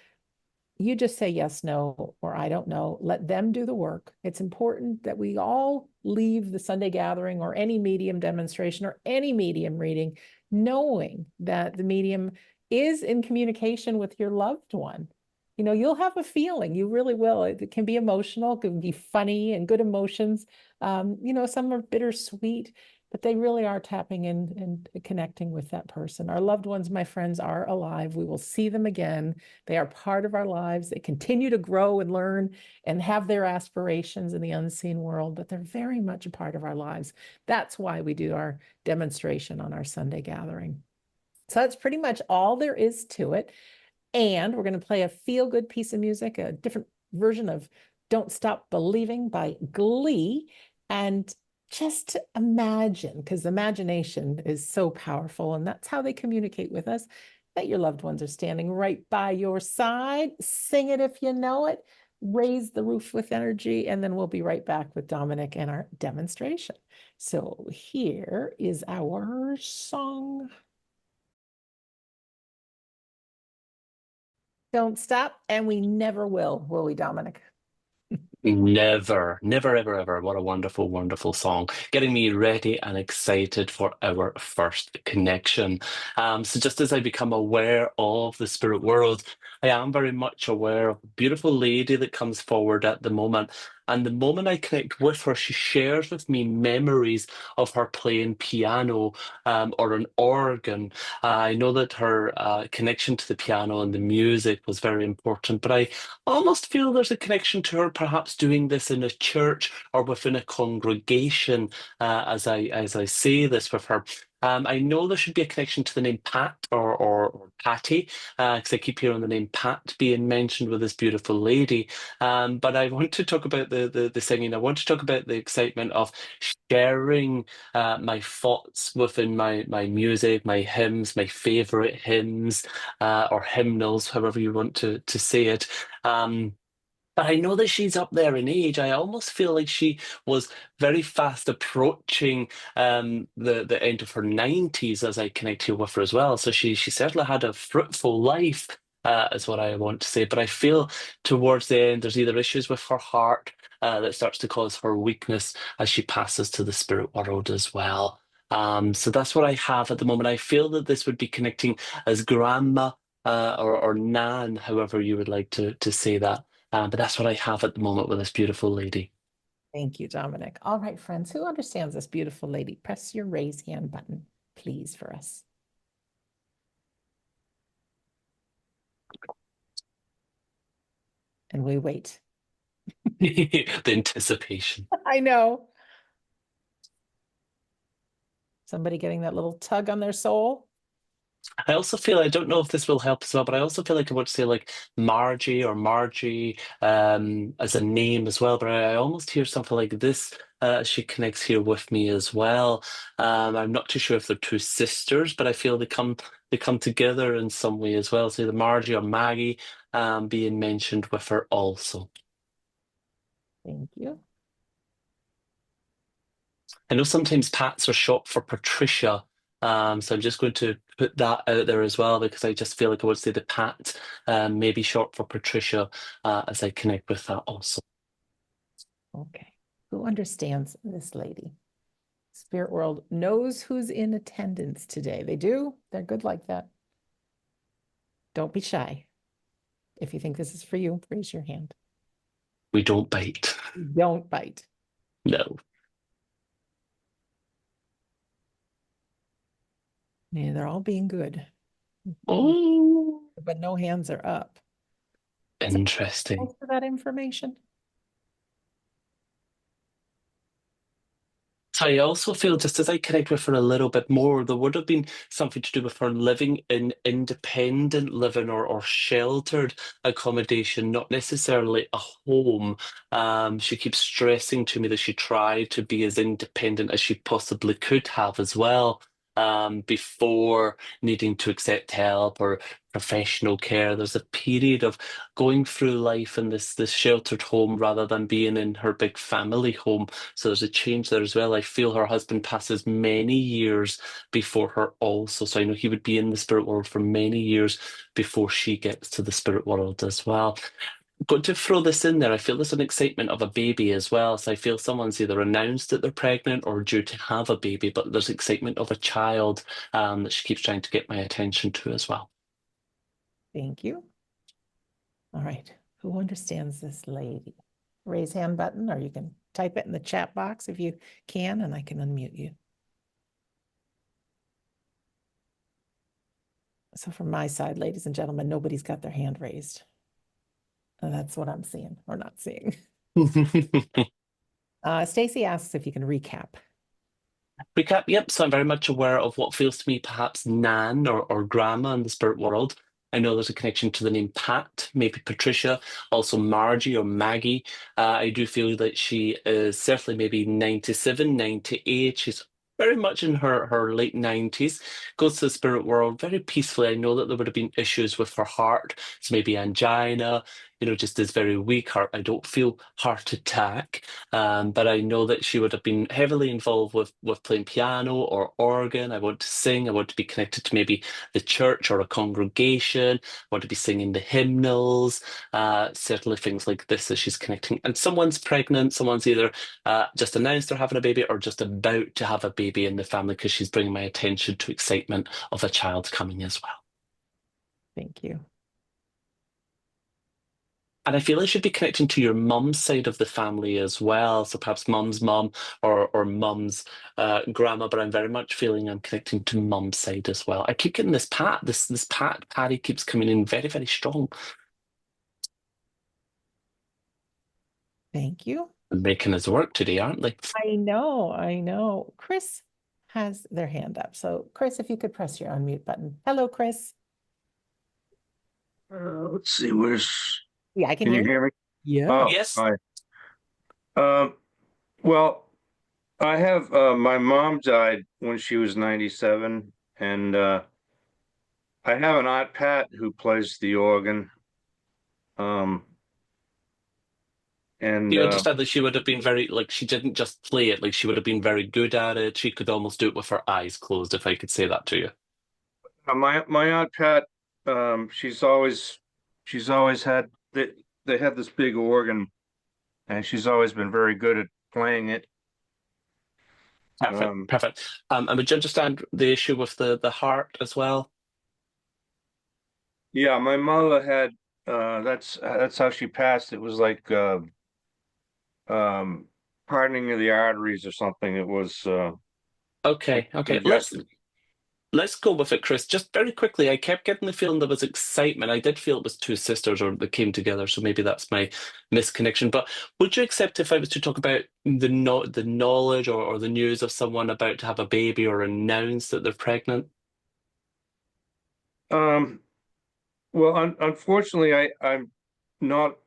you just say yes, no, or I don't know. Let them do the work. It's important that we all leave the Sunday gathering or any medium demonstration or any medium reading knowing that the medium is in communication with your loved one. You'll have a feeling, you really will. It can be emotional, it can be funny and good emotions. Some are bittersweet, but they really are tapping in and connecting with that person. Our loved ones, my friends, are alive. We will see them again. They are part of our lives. They continue to grow and learn and have their aspirations in the unseen world, but they're very much a part of our lives. That's why we do our demonstration on our Sunday gathering. So that's pretty much all there is to it. And we're going to play a feel-good piece of music, a different version of Don't Stop Believing by Glee. And just imagine, because imagination is so powerful, and that's how they communicate with us, that your loved ones are standing right by your side. Sing it if you know it. Raise the roof with energy, and then we'll be right back with Dominic and our demonstration. So here is our song. Don't stop, and we never will we, Dominic? Never, never, ever, ever. What a wonderful, wonderful song. Getting me ready and excited for our first connection. So just as I become aware of the spirit world, I am very much aware of a beautiful lady that comes forward at the moment. And the moment I connect with her, she shares with me memories of her playing piano or an organ. I know that her connection to the piano and the music was very important, but I almost feel there's a connection to her perhaps doing this in a church or within a congregation as I say this with her. I know there should be a connection to the name Pat or Patty, because I keep hearing the name Pat being mentioned with this beautiful lady. But I want to talk about the singing. I want to talk about the excitement of sharing my thoughts within my music, my hymns, my favorite hymns or hymnals, however you want to say it. But I know that she's up there in age. I almost feel like she was very fast approaching the end of her 90s as I connect here with her as well. So she certainly had a fruitful life, is what I want to say. But I feel towards the end, there's either issues with her heart that starts to cause her weakness as she passes to the spirit world as well. So that's what I have at the moment. I feel that this would be connecting as grandma or nan, however you would like to say that. But that's what I have at the moment with this beautiful lady. Thank you, Dominic. All right, friends, who understands this beautiful lady? Press your raise hand button, please, for us. And we wait. The anticipation. I know. Somebody getting that little tug on their soul. I also feel, I don't know if this will help as well, but I also feel like I want to say like Margie or Margie as a name as well. But I almost hear something like this. She connects here with me as well. I'm not too sure if they're two sisters, but I feel they come together in some way as well. So either Margie or Maggie being mentioned with her also. Thank you. I know sometimes Pats are short for Patricia, so I'm just going to put that out there as well because I just feel like I would say the Pat may be short for Patricia as I connect with that also. Okay. Who understands this lady? Spirit world knows who's in attendance today. They do. They're good like that. Don't be shy. If you think this is for you, raise your hand. We don't bite. Don't bite. No. Yeah, they're all being good. Oh, But no hands are up. interesting. Thanks for that information. So I also feel just as I connect with her a little bit more, there would have been something to do with her living in independent living or sheltered accommodation, not necessarily a home. She keeps stressing to me that she tried to be as independent as she possibly could have as well. Before needing to accept help or professional care, there's a period of going through life in this sheltered home rather than being in her big family home. So there's a change there as well. I feel her husband passes many years before her also. So I know he would be in the spirit world for many years before she gets to the spirit world as well. Going to throw this in there, I feel there's an excitement of a baby as well. So I feel someone's either announced that they're pregnant or due to have a baby, but there's excitement of a child that she keeps trying to get my attention to as well. Thank you. All right. Who understands this lady? Raise hand button, or you can type it in the chat box if you can, and I can unmute you. So from my side, ladies and gentlemen, nobody's got their hand raised. And that's what I'm seeing or not seeing. Stacy asks if you can recap. Recap, yep. So I'm very much aware of what feels to me perhaps Nan or Grandma in the spirit world. I know there's a connection to the name Pat, maybe Patricia, also Margie or Maggie. I do feel that she is certainly maybe 97, 98. She's very much in her late 90s, goes to the spirit world very peacefully. I know that there would have been issues with her heart, so maybe angina, just is very weak heart. I don't feel heart attack, but I know that she would have been heavily involved with playing piano or organ. I want to sing. I want to be connected to maybe the church or a congregation. I want to be singing the hymnals, certainly things like this as she's connecting. And someone's pregnant, someone's either just announced they're having a baby or just about to have a baby in the family because she's bringing my attention to excitement of a child coming as well. Thank you. And I feel I should be connecting to your mum's side of the family as well. So perhaps mum's mum or mum's grandma, but I'm very much feeling I'm connecting to mum's side as well. I keep getting this pat, this patty keeps coming in very, very strong. Thank you. Making us work today, aren't they? I know, I know. Chris has their hand up. So Chris, if you could press your unmute button. Hello, Chris. Let's see, where's, Yeah, I can can hear you you. hear me? Yeah. Oh, Yes. hi. Well, I have, my mom died when she was 97, and I have an Aunt Pat who plays the organ. And You understand that she would have been very, like, she didn't just play it, like, she would have been very good at it. She could almost do it with her eyes closed, if I could say that to you. my Aunt Pat, she's always had they had this big organ, and she's always been very good at playing it. Perfect, perfect. And would you understand the issue with the heart as well? Yeah, my mother had that's how she passed. It was like hardening of the arteries or something. It was Okay, okay. congested. Let's go with it, Chris. Just very quickly, I kept getting the feeling there was excitement. I did feel it was two sisters or that came together, so maybe that's my misconnection. But would you accept if I was to talk about the knowledge or the news of someone about to have a baby or announce that they're pregnant? Well, unfortunately, I'm not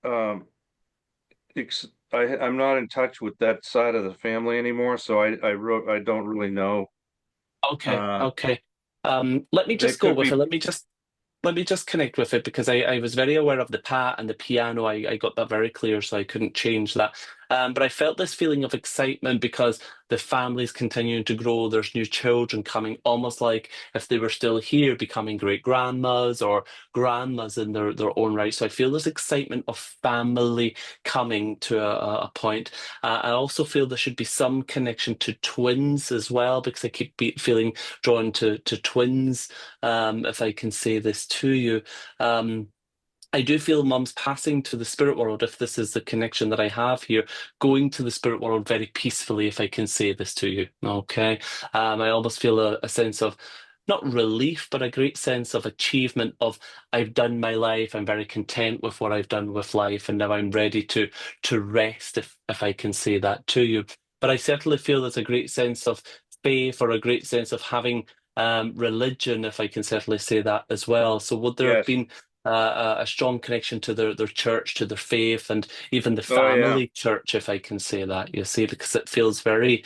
um I'm not in touch with that side of the family anymore, so I don't really know. Okay, Uh, okay. Let me they just go could with it. be. Let me just connect with it because I was very aware of the pat and the piano. I got that very clear, so I couldn't change that. But I felt this feeling of excitement because the family's continuing to grow. There's new children coming, almost like if they were still here, becoming great grandmas or grandmas in their own right. So I feel this excitement of family coming to a point. I also feel there should be some connection to twins as well because I keep feeling drawn to twins, if I can say this to you. I do feel mum's passing to the spirit world, if this is the connection that I have here, going to the spirit world very peacefully, if I can say this to you. Okay. I almost feel a sense of not relief, but a great sense of achievement of I've done my life. I'm very content with what I've done with life, and now I'm ready to rest, if I can say that to you. But I certainly feel there's a great sense of faith or a great sense of having religion, if I can certainly say that as well. So would there have Yes. been a strong connection to their church, to their faith, and even the Oh yeah. family church, if I can say that, you see, because it feels very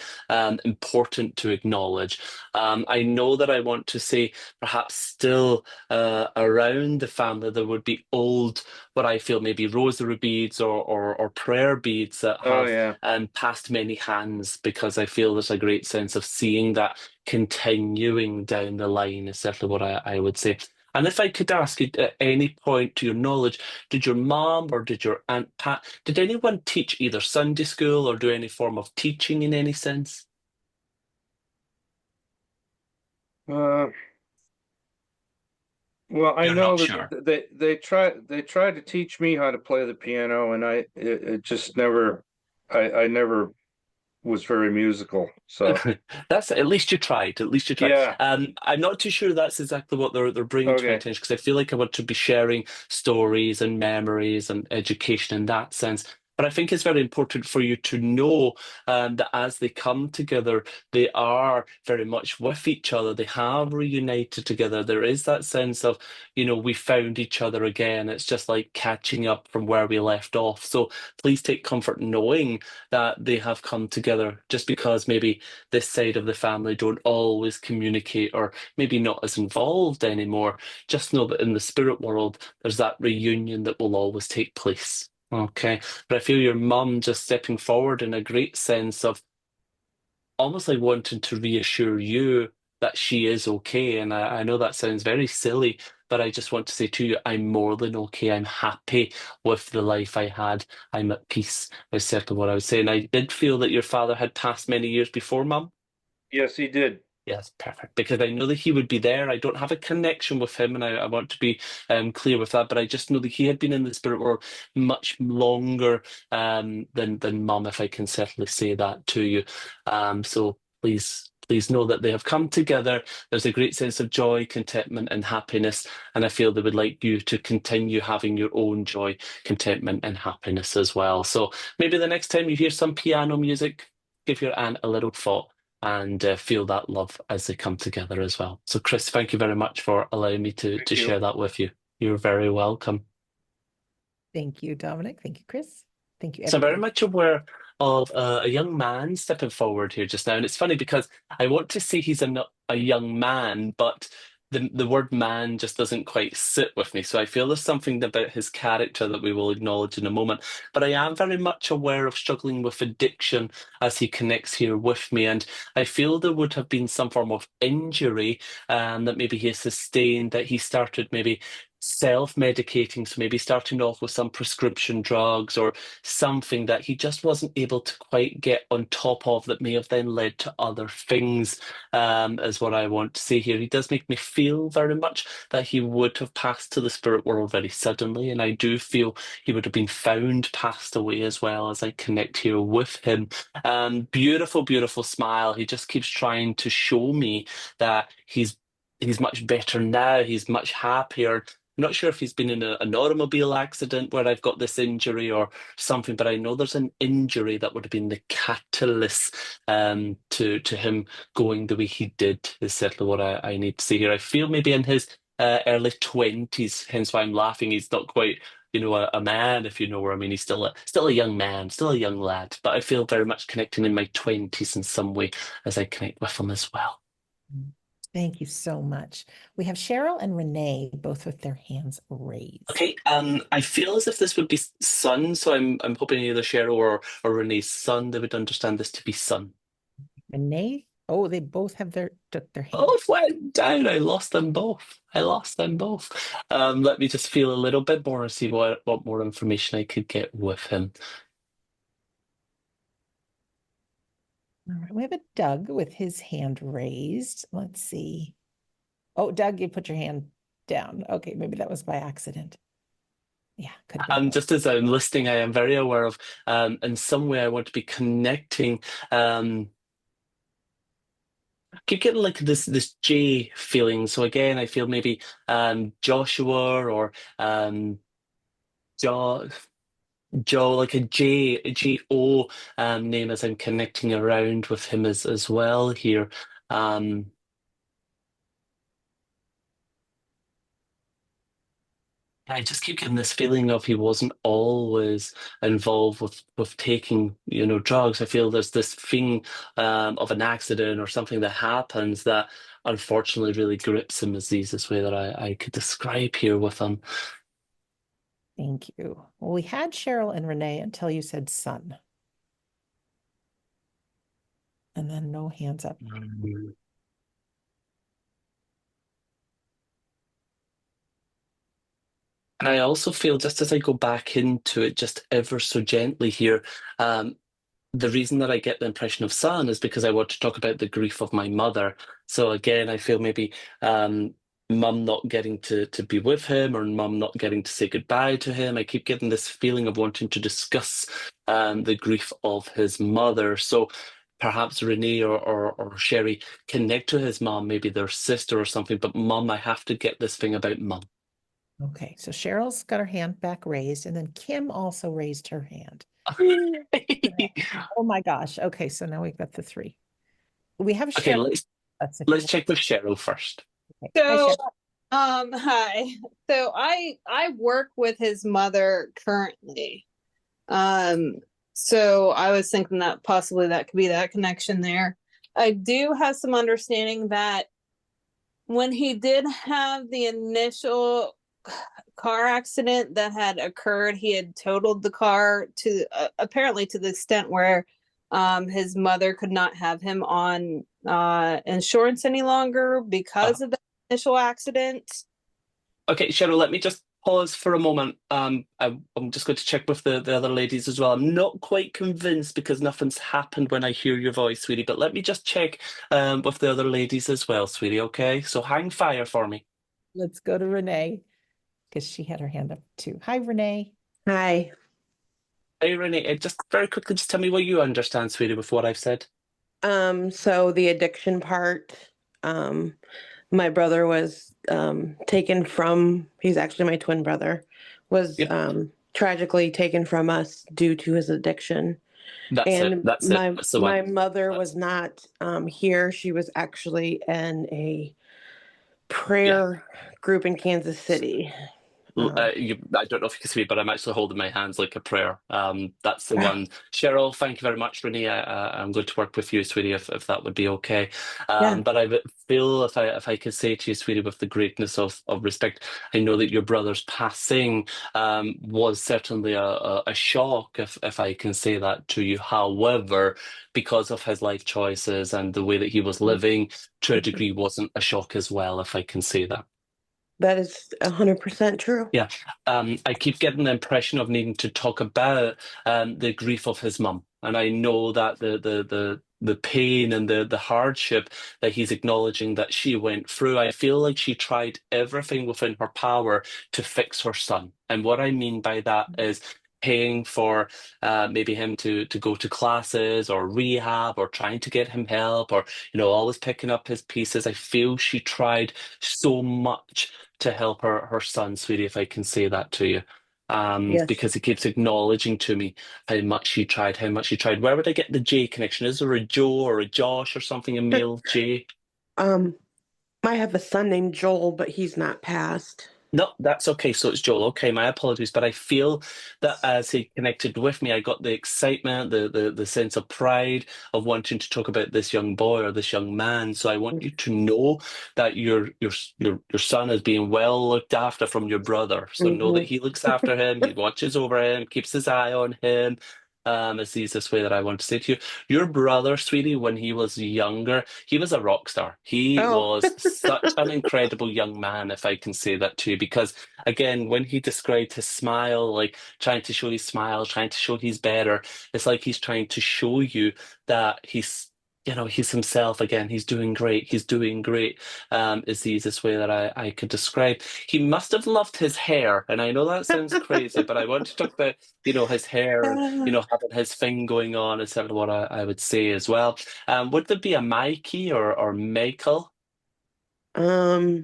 important to acknowledge. I know that I want to say perhaps still around the family there would be old, what I feel maybe rosary beads or prayer beads that Oh have yeah. passed many hands, because I feel there's a great sense of seeing that continuing down the line is certainly what I would say. And if I could ask you at any point to your knowledge, did your mom or did your Aunt Pat, did anyone teach either Sunday school or do any form of teaching in any sense? Uh, well, I You're know not that sure. they tried to teach me how to play the piano, and it just never I never was very musical. So That's at least you tried. At least you tried. yeah. I'm not too sure that's exactly what they're bringing to my Okay. attention because I feel like I want to be sharing stories and memories and education in that sense. But I think it's very important for you to know that as they come together, they are very much with each other. They have reunited together. There is that sense of, we found each other again. It's just like catching up from where we left off. So please take comfort knowing that they have come together, just because maybe this side of the family don't always communicate or maybe not as involved anymore. Just know that in the spirit world, there's that reunion that will always take place. Okay. But I feel your mum just stepping forward in a great sense of almost like wanting to reassure you that she is okay. And I know that sounds very silly, but I just want to say to you, I'm more than okay. I'm happy with the life I had. I'm at peace, is certainly what I would say. And I did feel that your father had passed many years before, Mum. Yes, he did. Yes, perfect. Because I know that he would be there. I don't have a connection with him, and I want to be clear with that. But I just know that he had been in the spirit world much longer than Mum, if I can certainly say that to you. So please know that they have come together. There's a great sense of joy, contentment, and happiness, and I feel they would like you to continue having your own joy, contentment, and happiness as well. So maybe the next time you hear some piano music, give your aunt a little thought and feel that love as they come together as well. So, Chris, thank you very much for allowing me to Thank you. share that with you. You're very welcome. Thank you, Dominic. Thank you, Chris. Thank you, So I'm very everybody. much aware of a young man stepping forward here just now. And it's funny because I want to say he's a young man, but the word man just doesn't quite sit with me. So I feel there's something about his character that we will acknowledge in a moment. But I am very much aware of struggling with addiction as he connects here with me. And I feel there would have been some form of injury that maybe he has sustained, that he started maybe self-medicating, so maybe starting off with some prescription drugs or something that he just wasn't able to quite get on top of, that may have then led to other things, is what I want to say here. He does make me feel very much that he would have passed to the spirit world very suddenly, and I do feel he would have been found passed away as well as I connect here with him. Beautiful, beautiful smile. He just keeps trying to show me that he's much better now. He's much happier. I'm not sure if he's been in an automobile accident where I've got this injury or something, but I know there's an injury that would have been the catalyst to him going the way he did, is certainly what I need to see here. I feel maybe in his early 20s, hence why I'm laughing. He's not quite, a man, if you know what I mean. He's still a young man, still a young lad, but I feel very much connecting in my 20s in some way as I connect with him as well. Thank you so much. We have Cheryl and Renee both with their hands raised. Okay, I feel as if this would be son, so I'm hoping either Cheryl or Renee's son, they would understand this to be son. Renee, oh, they both have took their hands. Both went down. I lost them both. Let me just feel a little bit more and see what more information I could get with him. All right, we have a Doug with his hand raised. Let's see. Oh, Doug, you put your hand down. Okay, maybe that was by accident. Yeah, could have been both. Just as I'm listening, I am very aware of in some way I want to be connecting. I keep getting like this J feeling. So again, I feel maybe Joshua or Joe, like a J-O name as I'm connecting around with him as well here. I just keep getting this feeling of he wasn't always involved with taking, drugs. I feel there's this thing of an accident or something that happens that unfortunately really grips him, is the easiest way that I could describe here with him. Thank you. Well, we had Cheryl and Renee until you said son. And then no hands up. And I also feel, just as I go back into it just ever so gently here, the reason that I get the impression of son is because I want to talk about the grief of my mother. So again, I feel maybe mum not getting to be with him, or mum not getting to say goodbye to him. I keep getting this feeling of wanting to discuss the grief of his mother. So perhaps Renee or Sherry connect to his mum, maybe their sister or something, but mum, I have to get this thing about mum. Okay, so Cheryl's got her hand back raised, and then Kim also raised her hand. Oh my gosh. Okay, so now we've got the three. We have Okay, Cheryl. let's check with Cheryl first. Okay. Hi, So, Cheryl. hi. So I work with his mother currently. So I was thinking that possibly that could be that connection there. I do have some understanding that when he did have the initial car accident that had occurred, he had totaled the car to apparently to the extent where his mother could not have him on insurance any longer because of the initial accident. Okay, Cheryl, let me just pause for a moment. I'm just going to check with the other ladies as well. I'm not quite convinced because nothing's happened when I hear your voice, sweetie, but let me just check with the other ladies as well, sweetie, okay? So hang fire for me. Let's go to Renee because she had her hand up too. Hi, Renee. Hi. Hey, Renee, just very quickly, just tell me what you understand, sweetie, with what I've said. So the addiction part, my brother was taken from, he's actually my twin brother, was Yep. tragically taken from us due to his addiction. That's it. And That's it. That's the my one. mother was not here. She was actually in a Yeah. prayer group in Kansas City. I don't know if you can see me, but I'm actually holding my hands like a prayer. That's the one. Cheryl, thank you very much, Renee. I'm going to work with you, sweetie, if that would be okay. Yeah. But I feel if I could say to you, sweetie, with the greatness of respect, I know that your brother's passing was certainly a shock, if I can say that to you. However, because of his life choices and the way that he was living, to a degree, wasn't a shock as well, if I can say that. That is 100% true. Yeah, I keep getting the impression of needing to talk about the grief of his mum, and I know that the pain and the hardship that he's acknowledging that she went through. I feel like she tried everything within her power to fix her son, and what I mean by that is paying for maybe him to go to classes or rehab or trying to get him help or always picking up his pieces. I feel she tried so much to help her son, sweetie, if I can say that to you. Yes. Because he keeps acknowledging to me how much he tried, how much he tried. Where would I get the J connection? Is there a Joe or a Josh or something, a male J? I have a son named Joel, but he's not passed. No, that's okay. So it's Joel. Okay, my apologies. But I feel that as he connected with me, I got the excitement, the sense of pride of wanting to talk about this young boy or this young man. So I want you to know that your son is being well looked after from your brother. So know that he looks after him, he watches over him, keeps his eye on him. Is the easiest way that I want to say to you. Your brother, sweetie, when he was younger, he was a rock star. He was such an incredible young man, if I can say that to you. Because again, when he described his smile, like trying to show his smile, trying to show he's better, it's like he's trying to show you that he's himself again. He's doing great. He's doing great. Is the easiest way that I could describe. He must have loved his hair, and I know that sounds crazy, but I want to talk about his hair and having his thing going on is sort of what I would say as well. Would there be a Mikey or Michael? No.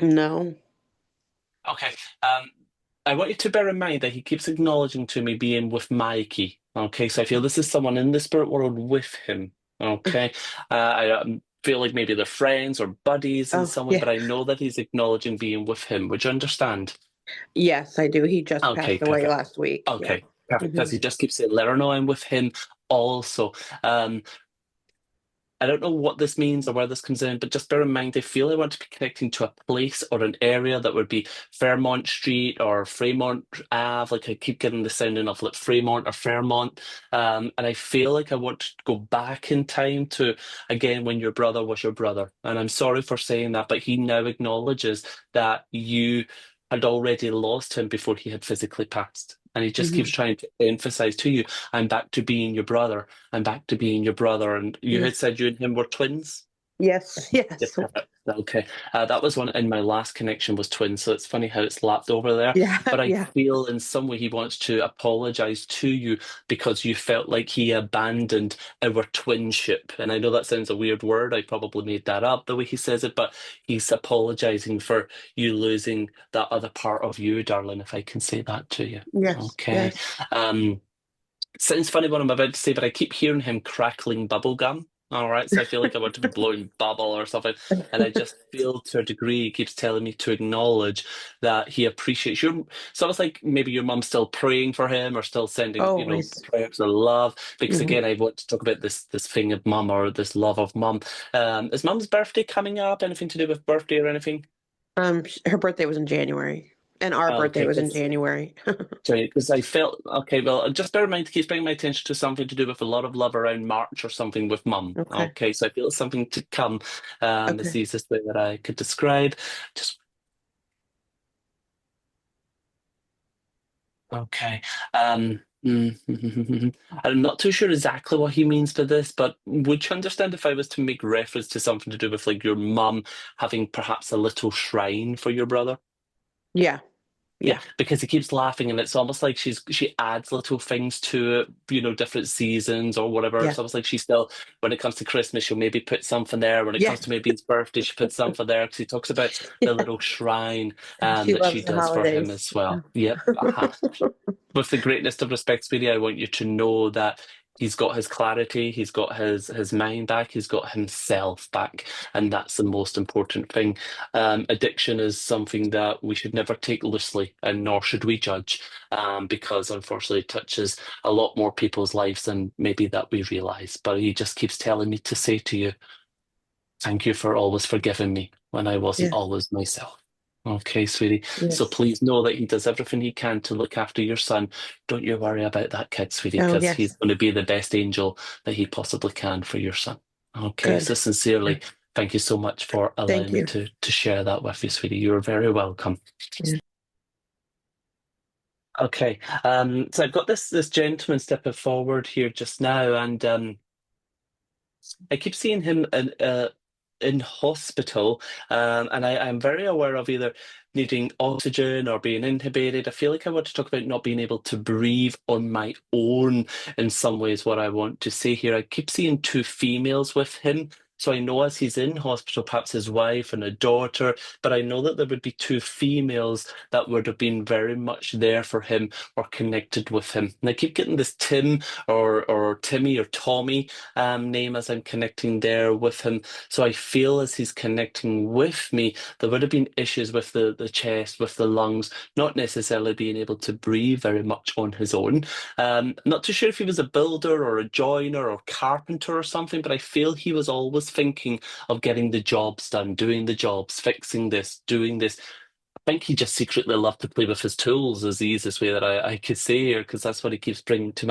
Okay. I want you to bear in mind that he keeps acknowledging to me being with Mikey. Okay, so I feel this is someone in the spirit world with him. Okay, I feel like maybe they're friends or buddies in some way, but I know that he's acknowledging being with him. Would you understand? Yes, I do. He just Okay, passed away perfect. last week. Okay, perfect. Because he just keeps saying, let her know I'm with him also. I don't know what this means or where this comes in, but just bear in mind, I feel I want to be connecting to a place or an area that would be Fairmont Street or Fremont Ave. Like I keep getting the sounding of like Fremont or Fairmont. And I feel like I want to go back in time to, again, when your brother was your brother. And I'm sorry for saying that, but he now acknowledges that you had already lost him before he had physically passed. And he just keeps trying to emphasize to you, I'm back to being your brother. I'm back to being your brother. And you had said you and him were twins? Yes. Okay. That was one in my last connection was twins. So it's funny how it's lapped over there. Yeah. But I feel in some way he wants to apologize to you because you felt like he abandoned our twinship. And I know that sounds a weird word. I probably made that up the way he says it, but he's apologizing for you losing that other part of you, darling, if I can say that to you. Yes. Okay. Yes. Sounds funny what I'm about to say, but I keep hearing him crackling bubble gum. All right, so I feel like I want to be blowing bubble or something, and I just feel to a degree he keeps telling me to acknowledge that he appreciates you. It's almost like maybe your mum's still praying for him or still sending prayers of love. Because again, I want to talk about this thing of mum or this love of mum. Is mum's birthday coming up? Anything to do with birthday or anything? Her birthday was in January. And our birthday was in January. Because I felt, okay, well, just bear in mind, keeps bringing my attention to something to do with a lot of love around March or something with mum. Okay, so I feel it's something to come. Is the easiest way that I could describe. Just Okay. I'm not too sure exactly what he means by this, but would you understand if I was to make reference to something to do with like your mum having perhaps a little shrine for your brother? Yeah. Yeah, Yeah. because he keeps laughing, and it's almost like she adds little things to it, different seasons or whatever. Yeah. It's almost like she still, when it comes to Christmas, she'll maybe put something there. When it Yeah. comes to maybe his birthday, she puts something there because he talks about the little shrine She that she loves the does for him holidays. as well. Yep. With the greatest of respect, sweetie, I want you to know that he's got his clarity, he's got his mind back, he's got himself back, and that's the most important thing. Addiction is something that we should never take loosely, and nor should we judge, because unfortunately it touches a lot more people's lives than maybe that we realise. But he just keeps telling me to say to you, thank you for always forgiving me when I wasn't Yeah. always myself. Okay, sweetie. So Yes. please know that he does everything he can to look after your son. Don't you worry about that kid, sweetie, Oh, because he's yes. going to be the best angel that he possibly can for your son. Okay, Good. so sincerely, thank you so much for allowing Thank me you. to share that with you, sweetie. You're very welcome. Yeah. Okay, so I've got this gentleman stepping forward here just now, and I keep seeing him in hospital, and I'm very aware of either needing oxygen or being intubated. I feel like I want to talk about not being able to breathe on my own in some ways, what I want to say here. I keep seeing two females with him. So I know as he's in hospital, perhaps his wife and a daughter, but I know that there would be two females that would have been very much there for him or connected with him. And I keep getting this Tim or Timmy or Tommy name as I'm connecting there with him. So I feel as he's connecting with me, there would have been issues with the chest, with the lungs, not necessarily being able to breathe very much on his own. Not too sure if he was a builder or a joiner or carpenter or something, but I feel he was always thinking of getting the jobs done, doing the jobs, fixing this, doing this. I think he just secretly loved to play with his tools is the easiest way that I could say here, because that's what he keeps bringing to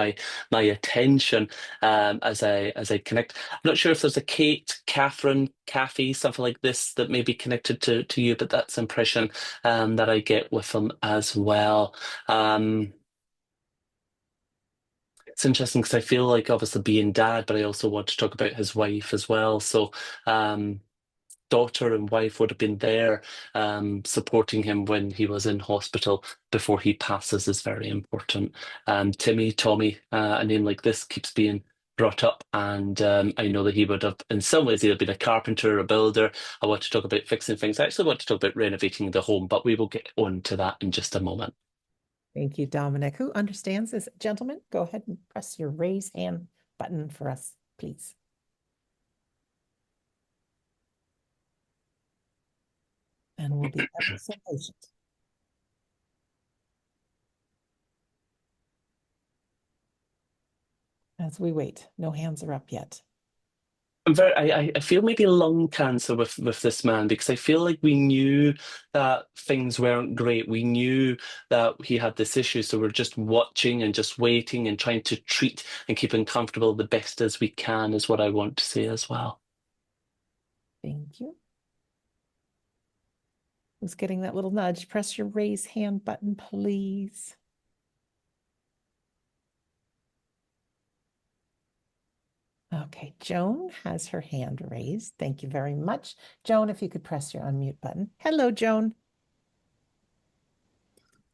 my attention as I connect. I'm not sure if there's a Kate, Catherine, Kathy, something like this that may be connected to you, but that's the impression that I get with him as well. It's interesting because I feel like obviously being dad, but I also want to talk about his wife as well. So daughter and wife would have been there supporting him when he was in hospital before he passes is very important. Timmy, Tommy, a name like this keeps being brought up, and I know that he would have in some ways either been a carpenter or a builder. I want to talk about fixing things. I actually want to talk about renovating the home, but we will get on to that in just a moment. Thank you, Dominic. Who understands this? Gentlemen, go ahead and press your raise hand button for us, please. And we'll be ever so patient. As we wait, no hands are up yet. I feel maybe lung cancer with this man, because I feel like we knew that things weren't great. We knew that he had this issue, so we're just watching and just waiting and trying to treat and keep him comfortable the best as we can is what I want to say as well. Thank you. Who's getting that little nudge? Press your raise hand button, please. Okay, Joan has her hand raised. Thank you very much. Joan, if you could press your unmute button. Hello, Joan.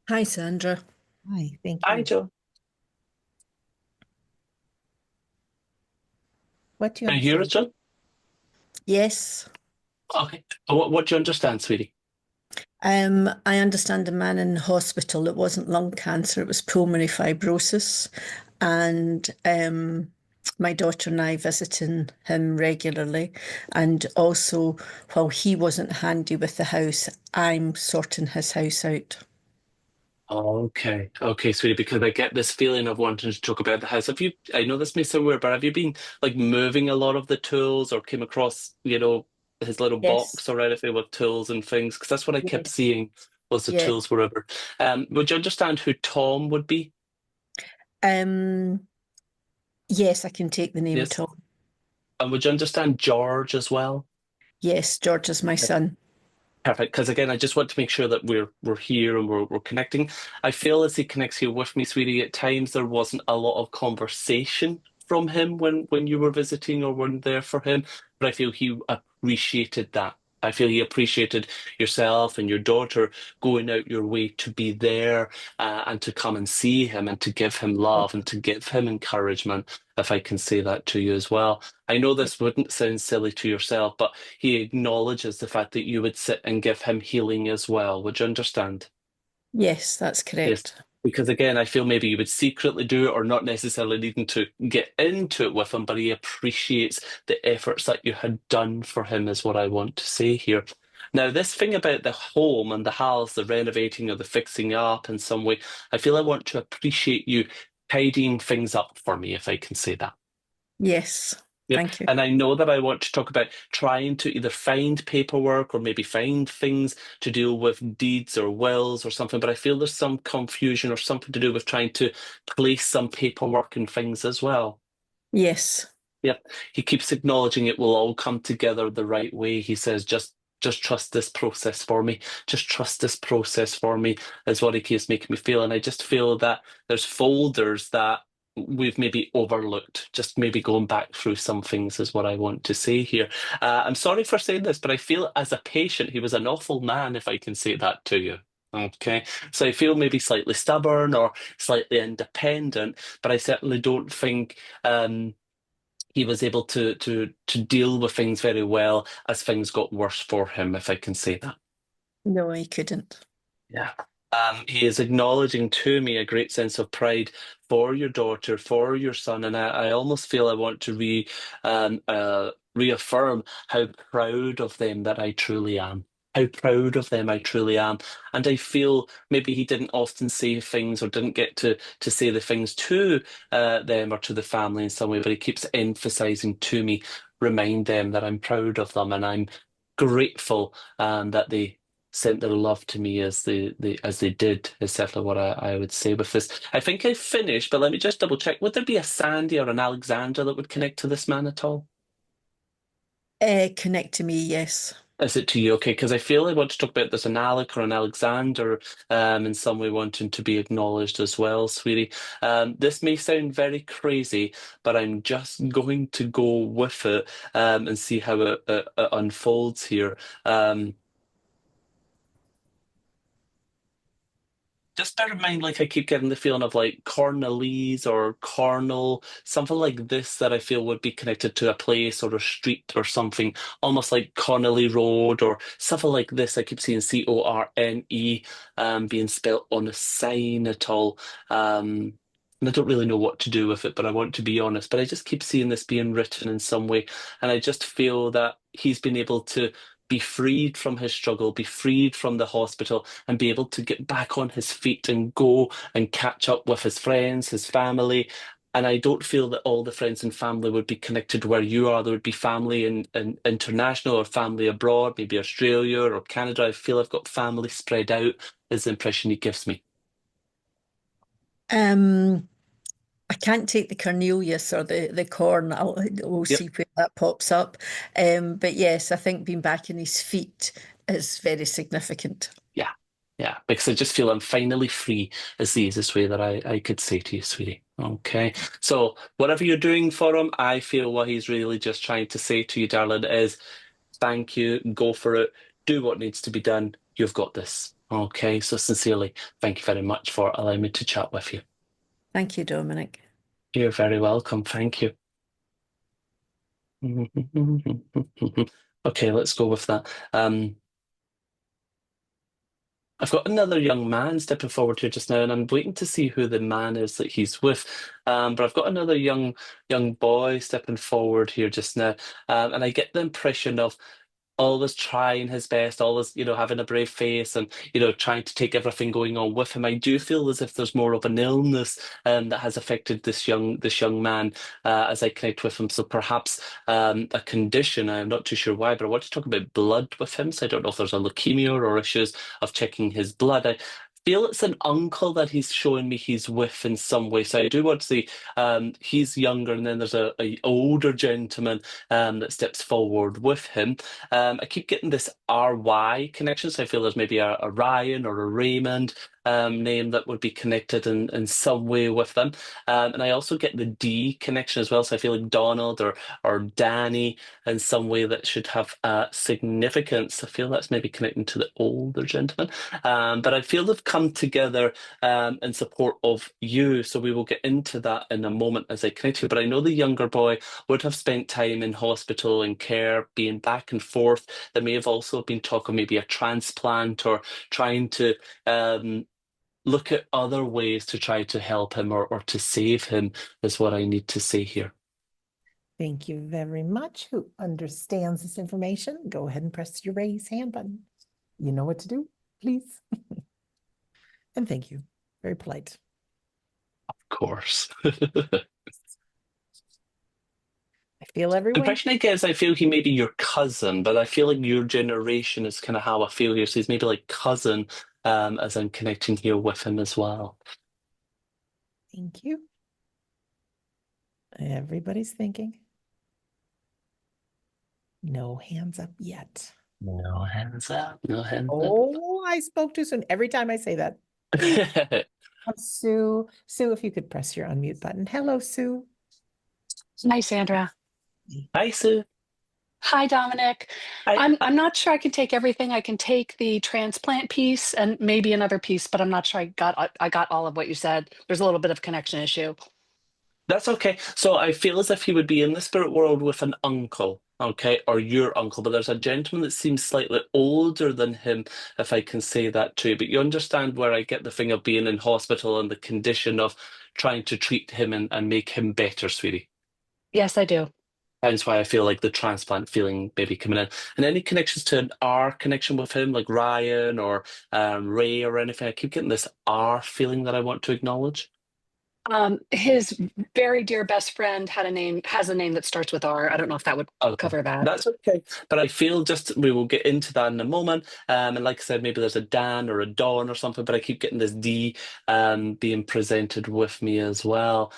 Hi, Sandra. Hi, thank Hi, you. Joe. What do you Can you hear us, understand? John? Yes. Okay. What do you understand, sweetie? I understand a man in hospital. It wasn't lung cancer, it was pulmonary fibrosis. And my daughter and I visiting him regularly. And also, while he wasn't handy with the house, I'm sorting his house out. Okay, sweetie, because I get this feeling of wanting to talk about the house. Have you, I know this may sound weird, but have you been like moving a lot of the tools or came across, his little Yes. box or anything with tools and things? Because that's what I kept Yes. seeing was the Yeah. tools wherever. Would you understand who Tom would be? Yes, I can take the name Yes. Tom. And would you understand George as well? Yes, George is my son. Perfect. Because again, I just want to make sure that we're here and we're connecting. I feel as he connects here with me, sweetie, at times there wasn't a lot of conversation from him when you were visiting or weren't there for him, but I feel he appreciated that. I feel he appreciated yourself and your daughter going out your way to be there and to come and see him and to give him love and to give him encouragement, if I can say that to you as well. I know this wouldn't sound silly to yourself, but he acknowledges the fact that you would sit and give him healing as well. Would you understand? Yes, that's Yes. correct. Because again, I feel maybe you would secretly do it or not necessarily needing to get into it with him, but he appreciates the efforts that you had done for him, is what I want to say here. Now, this thing about the home and the house, the renovating or the fixing up in some way, I feel I want to appreciate you tidying things up for me, if I can say that. Yes, Yep. thank you. And I know that I want to talk about trying to either find paperwork or maybe find things to deal with deeds or wills or something, but I feel there's some confusion or something to do with trying to place some paperwork and things as well. Yes, Yep. He keeps acknowledging it will all come together the right way. He says, just trust this process for me. Just trust this process for me, is what he keeps making me feel. And I just feel that there's folders that we've maybe overlooked, just maybe going back through some things is what I want to say here. I'm sorry for saying this, but I feel as a patient, he was an awful man, if I can say that to you. Okay, so I feel maybe slightly stubborn or slightly independent, but I certainly don't think he was able to deal with things very well as things got worse for him, if I can say that. no, I couldn't. Yeah. He is acknowledging to me a great sense of pride for your daughter, for your son, and I almost feel I want to reaffirm how proud of them that I truly am. How proud of them I truly am. And I feel maybe he didn't often say things or didn't get to say the things to them or to the family in some way, but he keeps emphasizing to me, remind them that I'm proud of them and I'm grateful that they sent their love to me as they did, is certainly what I would say with this. I think I finished, but let me just double check. Would there be a Sandy or an Alexandra that would connect to this man at all? Connect to me, yes. Is it to you? Okay, because I feel I want to talk about there's an Alec or an Alexander in some way wanting to be acknowledged as well, sweetie. This may sound very crazy, but I'm just going to go with it and see how it unfolds here. Just bear in mind, like I keep getting the feeling of like Cornelise or Cornell, something like this that I feel would be connected to a place or a street or something, almost like Connolly Road or something like this. I keep seeing Corne being spelt on a sign at all. And I don't really know what to do with it, but I want to be honest. But I just keep seeing this being written in some way. And I just feel that he's been able to be freed from his struggle, be freed from the hospital, and be able to get back on his feet and go and catch up with his friends, his family. And I don't feel that all the friends and family would be connected where you are. There would be family in international or family abroad, maybe Australia or Canada. I feel I've got family spread out, is the impression he gives me. I can't take the Cornelius or the corn. We'll Yep. see where that pops up. But yes, I think being back in his feet is very significant. Yeah, because I just feel I'm finally free is the easiest way that I could say to you, sweetie. Okay. So whatever you're doing for him, I feel what he's really just trying to say to you, darling, is thank you, go for it, do what needs to be done. You've got this. Okay. So sincerely, thank you very much for allowing me to chat with you. Thank you, Dominic. You're very welcome. Thank you. Okay, let's go with that. I've got another young man stepping forward here just now, and I'm waiting to see who the man is that he's with. But I've got another young boy stepping forward here just now, and I get the impression of always trying his best, always, having a brave face and, trying to take everything going on with him. I do feel as if there's more of an illness that has affected this young man as I connect with him. So perhaps a condition, I'm not too sure why, but I want to talk about blood with him. So I don't know if there's a leukemia or issues of checking his blood. feel it's an uncle that he's showing me he's with in some way. So I do want to say he's younger, and then there's a older gentleman that steps forward with him. I keep getting this RY connection, so I feel there's maybe a Ryan or a Raymond name that would be connected in some way with them. And I also get the D connection as well, so I feel like Donald or Danny in some way that should have significance. I feel that's maybe connecting to the older gentleman. But I feel they've come together in support of you. So we will get into that in a moment as I connect you. But I know the younger boy would have spent time in hospital and care, being back and forth. There may have also been talk of maybe a transplant or trying to look at other ways to try to help him or to save him, is what I need to say here. Thank you very much. Who understands this information? Go ahead and press your raise hand button. You know what to do, please. And thank you. Very polite. Of course. I feel everyone. Impression I get is I feel he may be your cousin, but I feel like your generation is kind of how I feel here. So he's maybe like cousin as I'm connecting here with him as well. Thank you. Everybody's thinking. No hands up yet. No hands up. No hands up. Oh, I spoke too soon. Every time I say that. Sue, if you could press your unmute button. Hello, Sue. Hi, Sandra. Hi, Sue. Hi, Dominic. I'm not sure I can take everything. I can take the transplant piece and maybe another piece, but I'm not sure I got all of what you said. There's a little bit of connection issue. That's okay. So I feel as if he would be in the spirit world with an uncle, okay, or your uncle, but there's a gentleman that seems slightly older than him, if I can say that too. But you understand where I get the thing of being in hospital and the condition of trying to treat him and make him better, sweetie. Yes, I do. Hence why I feel like the transplant feeling maybe coming in. And any connections to an R connection with him, like Ryan or Ray or anything? I keep getting this R feeling that I want to acknowledge. His very dear best friend has a name that starts with R. I don't know if that would cover that. That's okay. But I feel we will get into that in a moment. And like I said, maybe there's a Dan or a Dawn or something, but I keep getting this D being presented with me as well.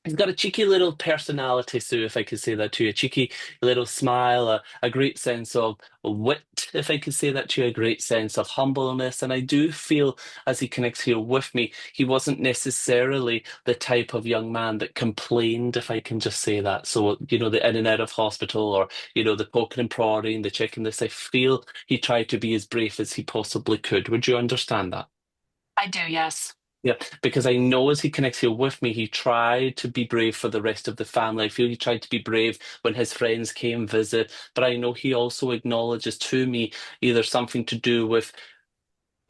He's got a cheeky little personality, Sue, if I could say that to you. A cheeky little smile, a great sense of wit, if I could say that to you, a great sense of humbleness. And I do feel, as he connects here with me, he wasn't necessarily the type of young man that complained, if I can just say that. So, the in and out of hospital or, the poking and prodding, the checking this, I feel he tried to be as brave as he possibly could. Would you understand that? I do, yes. Yeah, because I know as he connects here with me, he tried to be brave for the rest of the family. I feel he tried to be brave when his friends came visit, but I know he also acknowledges to me either something to do with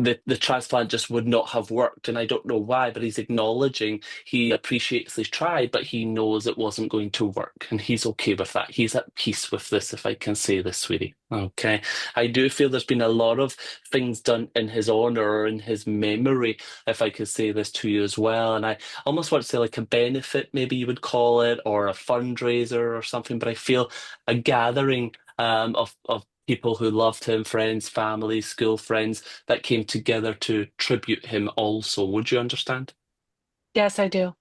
the transplant just would not have worked, and I don't know why, but he's acknowledging he appreciates they tried, but he knows it wasn't going to work, and he's okay with that. He's at peace with this, if I can say this, sweetie. Okay. I do feel there's been a lot of things done in his honor or in his memory, if I could say this to you as well, and I almost want to say like a benefit, maybe you would call it, or a fundraiser or something, but I feel a gathering of people who loved him, friends, family, school friends that came together to tribute him also. Would you understand? Yes, I do.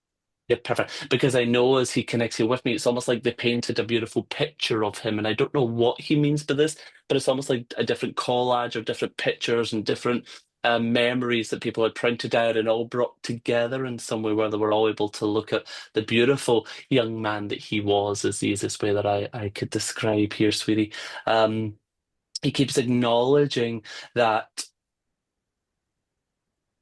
Yeah, perfect. Because I know as he connects here with me, it's almost like they painted a beautiful picture of him. And I don't know what he means by this, but it's almost like a different collage of different pictures and different memories that people had printed out and all brought together in some way where they were all able to look at the beautiful young man that he was, is the easiest way that I could describe here, sweetie. He keeps acknowledging that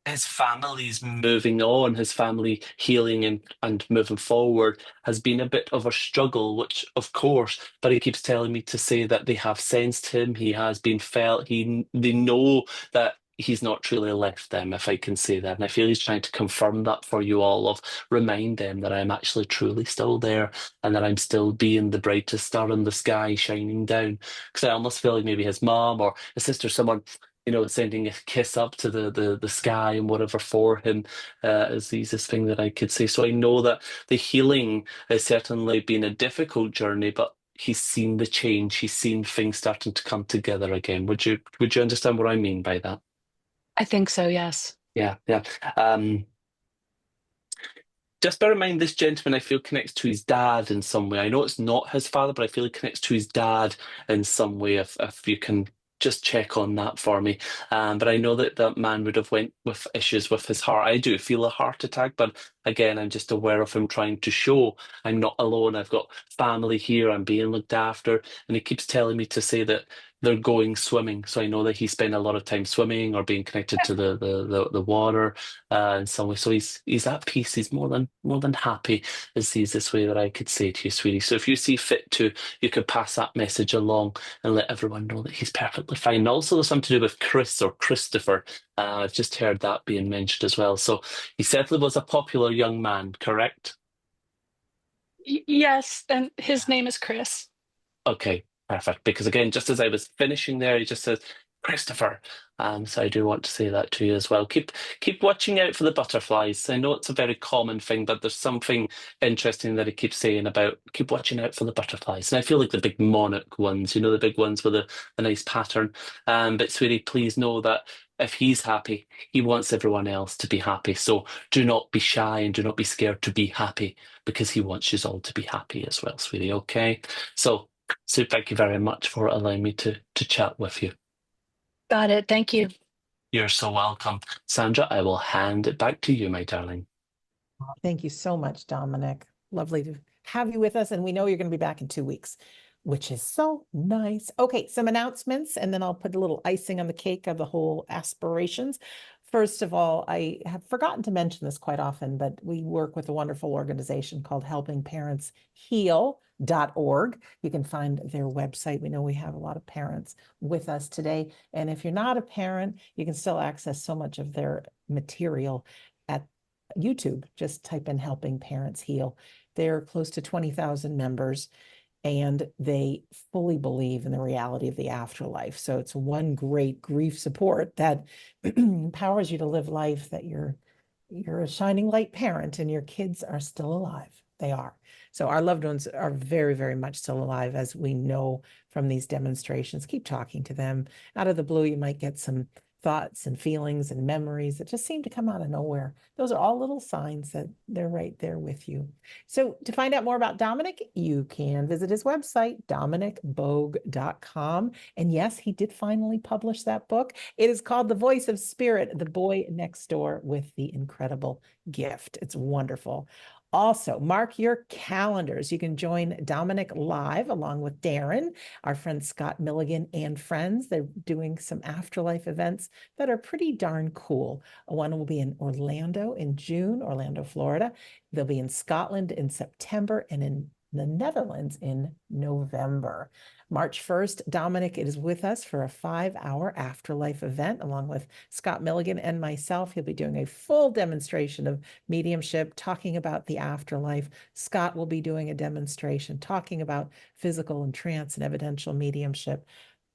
his family's moving on, his family healing and moving forward has been a bit of a struggle, which of course, but he keeps telling me to say that they have sensed him, he has been felt, they know that he's not truly left them, if I can say that. And I feel he's trying to confirm that for you all, remind them that I'm actually truly still there and that I'm still being the brightest star in the sky shining down. Because I almost feel like maybe his mom or his sister, someone, sending a kiss up to the sky and whatever for him is the easiest thing that I could say. So I know that the healing has certainly been a difficult journey, but he's seen the change. He's seen things starting to come together again. Would you understand what I mean by that? I think so, yes. Yeah, yeah. Just bear in mind, this gentleman, I feel, connects to his dad in some way. I know it's not his father, but I feel he connects to his dad in some way. If you can just check on that for me. But I know that that man would have went with issues with his heart. I do feel a heart attack, but again, I'm just aware of him trying to show I'm not alone. I've got family here. I'm being looked after. And he keeps telling me to say that they're going swimming. So I know that he spent a lot of time swimming or being connected to the water in some way. So he's at peace. He's more than happy, is the easiest way that I could say to you, sweetie. So if you see fit to, you could pass that message along and let everyone know that he's perfectly fine. And also, there's something to do with Chris or Christopher. I've just heard that being mentioned as well. So he certainly was a popular young man, correct? Yes, and his name is Chris. Okay, perfect. Because again, just as I was finishing there, he just says Christopher. So I do want to say that to you as well. Keep watching out for the butterflies. I know it's a very common thing, but there's something interesting that he keeps saying about keep watching out for the butterflies. And I feel like the big monarch ones, you know, the big ones with a nice pattern. But sweetie, please know that if he's happy, he wants everyone else to be happy. So do not be shy and do not be scared to be happy, because he wants you all to be happy as well, sweetie. Okay. So thank you very much for allowing me to chat with you. Got it. Thank you. You're so welcome. Sandra, I will hand it back to you, my darling. Thank you so much, Dominic. Lovely to have you with us. And we know you're going to be back in 2 weeks, which is so nice. Okay, some announcements, and then I'll put a little icing on the cake of the whole Aspirations. First of all, I have forgotten to mention this quite often, but we work with a wonderful organization called Helping Parents Heal.org. You can find their website. We know we have a lot of parents with us today. And if you're not a parent, you can still access so much of their material at YouTube. Just type in Helping Parents Heal. They're close to 20,000 members, and they fully believe in the reality of the afterlife. So it's one great grief support that empowers you to live life that you're a shining light parent and your kids are still alive. They are. So our loved ones are very, very much still alive, as we know from these demonstrations. Keep talking to them. Out of the blue, you might get some thoughts and feelings and memories that just seem to come out of nowhere. Those are all little signs that they're right there with you. So to find out more about Dominic, you can visit his website, dominicbogue.com. And yes, he did finally publish that book. It is called The Voice of Spirit, The Boy Next Door with the Incredible Gift. It's wonderful. Also, mark your calendars. You can join Dominic live along with Darren, our friend Scott Milligan, and friends. They're doing some afterlife events that are pretty darn cool. One will be in Orlando in June, Orlando, Florida. They'll be in Scotland in September, and in the Netherlands in November. March 1st, Dominic is with us for a 5-hour afterlife event along with Scott Milligan and myself. He'll be doing a full demonstration of mediumship, talking about the afterlife. Scott will be doing a demonstration talking about physical and trance and evidential mediumship.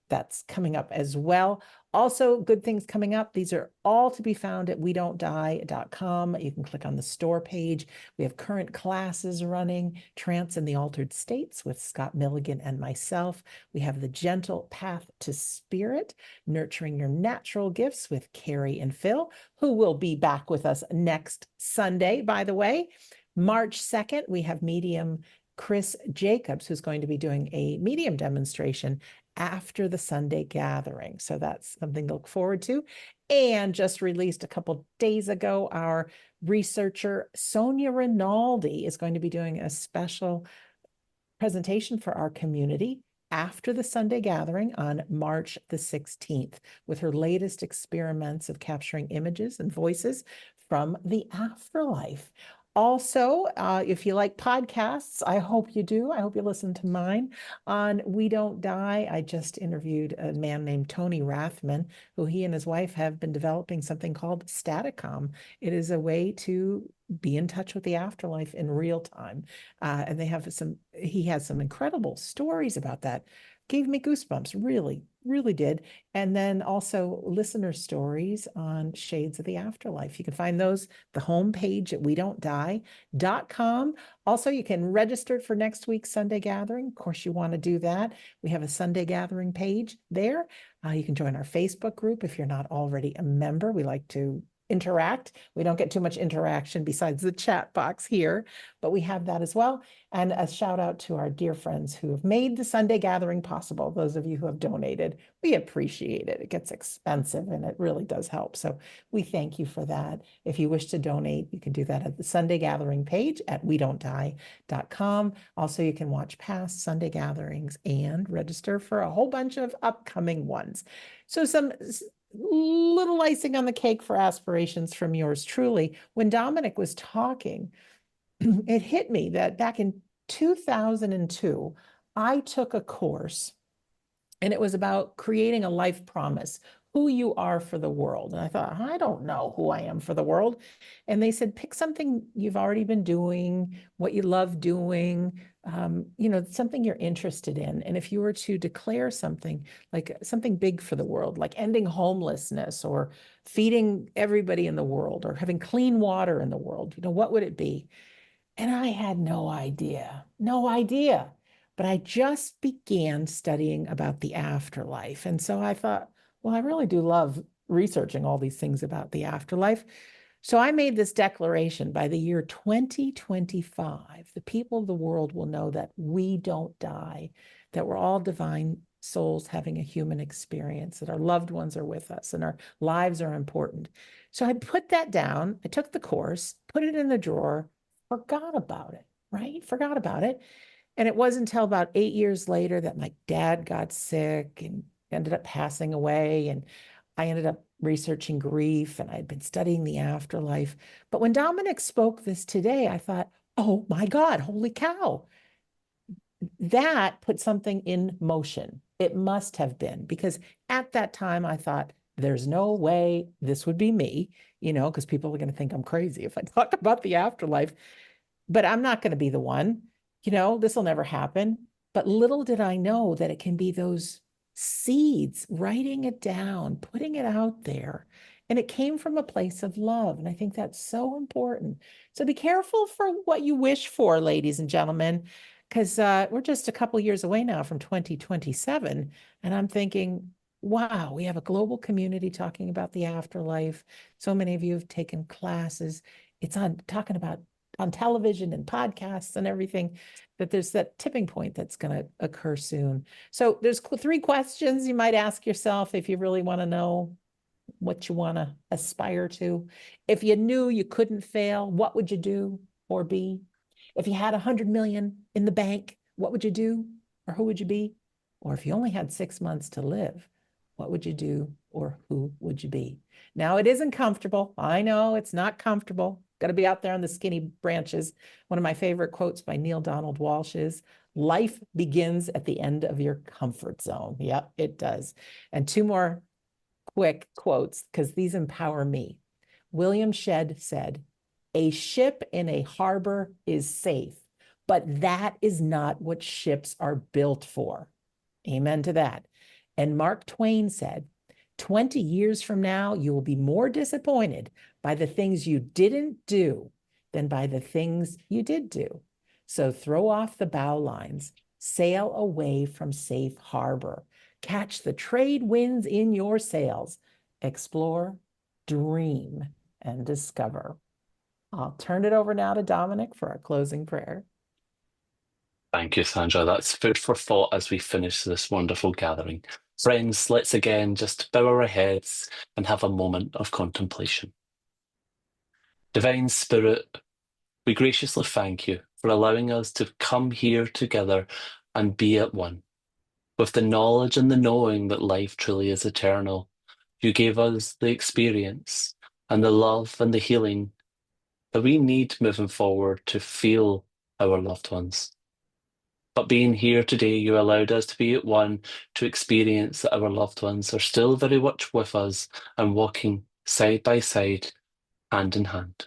That's coming up as well. Also, good things coming up. These are all to be found at wedon'tdie.com. You can click on the store page. We have current classes running, Trance in the Altered States with Scott Milligan and myself. We have the Gentle Path to Spirit, Nurturing Your Natural Gifts with Carrie and Phil, who will be back with us next Sunday, by the way. March 2nd, we have medium Chris Jacobs, who's going to be doing a medium demonstration after the Sunday gathering. So that's something to look forward to. And just released a couple days ago, our researcher Sonia Rinaldi is going to be doing a special presentation for our community after the Sunday gathering on March the 16th with her latest experiments of capturing images and voices from the afterlife. Also, if you like podcasts, I hope you do. I hope you listen to mine on We Don't Die. I just interviewed a man named Tony Rathman, who he and his wife have been developing something called Staticom. It is a way to be in touch with the afterlife in real time. And he has some incredible stories about that. Gave me goosebumps, really, really did. And then also listener stories on Shades of the Afterlife. You can find those, the homepage at wedon'tdie.com. Also, you can register for next week's Sunday gathering. Of course, you want to do that. We have a Sunday gathering page there. You can join our Facebook group if you're not already a member. We like to interact. We don't get too much interaction besides the chat box here, but we have that as well. And a shout out to our dear friends who have made the Sunday gathering possible. Those of you who have donated, we appreciate it. It gets expensive and it really does help. So we thank you for that. If you wish to donate, you can do that at the Sunday gathering page at wedon'tdie.com. Also, you can watch past Sunday gatherings and register for a whole bunch of upcoming ones. So some little icing on the cake for aspirations from yours truly. When Dominic was talking, it hit me that back in 2002, I took a course and it was about creating a life promise, who you are for the world. And I thought, I don't know who I am for the world. And they said, pick something you've already been doing, what you love doing, something you're interested in. And if you were to declare something like something big for the world, like ending homelessness or feeding everybody in the world or having clean water in the world, what would it be? And I had no idea. But I just began studying about the afterlife. And so I thought, well, I really do love researching all these things about the afterlife. So I made this declaration: by the year 2025, the people of the world will know that we don't die, that we're all divine souls having a human experience, that our loved ones are with us and our lives are important. So I put that down. I took the course, put it in the drawer, forgot about it, right? Forgot about it. And it wasn't until about 8 years later that my dad got sick and ended up passing away. And I ended up researching grief and I'd been studying the afterlife. But when Dominic spoke this today, I thought, oh my God, holy cow. That put something in motion. It must have been, because at that time I thought, there's no way this would be me, because people are going to think I'm crazy if I talk about the afterlife. But I'm not going to be the one. This will never happen. But little did I know that it can be those seeds, writing it down, putting it out there. And it came from a place of love. And I think that's so important. So be careful for what you wish for, ladies and gentlemen, because we're just a couple years away now from 2027. And I'm thinking, wow, we have a global community talking about the afterlife. So many of you have taken classes. It's talking about on television and podcasts and everything, that there's that tipping point that's going to occur soon. So there's 3 questions you might ask yourself if you really want to know what you want to aspire to. If you knew you couldn't fail, what would you do or be? If you had 100 million in the bank, what would you do or who would you be? Or if you only had 6 months to live, what would you do or who would you be? Now, it isn't comfortable. I know it's not comfortable. Got to be out there on the skinny branches. One of my favorite quotes by Neil Donald Walsh is, life begins at the end of your comfort zone. Yep, it does. And 2 more quick quotes, because these empower me. William Shedd said, a ship in a harbor is safe, but that is not what ships are built for. Amen to that. And Mark Twain said, 20 years from now, you will be more disappointed by the things you didn't do than by the things you did do. So throw off the bow lines, sail away from safe harbor, catch the trade winds in your sails, explore, dream, and discover. I'll turn it over now to Dominic for our closing prayer. Thank you, Sandra. That's food for thought as we finish this wonderful gathering. Friends, let's again just bow our heads and have a moment of contemplation. Divine Spirit, we graciously thank you for allowing us to come here together and be at one. With the knowledge and the knowing that life truly is eternal, you gave us the experience and the love and the healing that we need moving forward to feel our loved ones. But being here today, you allowed us to be at one, to experience that our loved ones are still very much with us and walking side by side, hand in hand.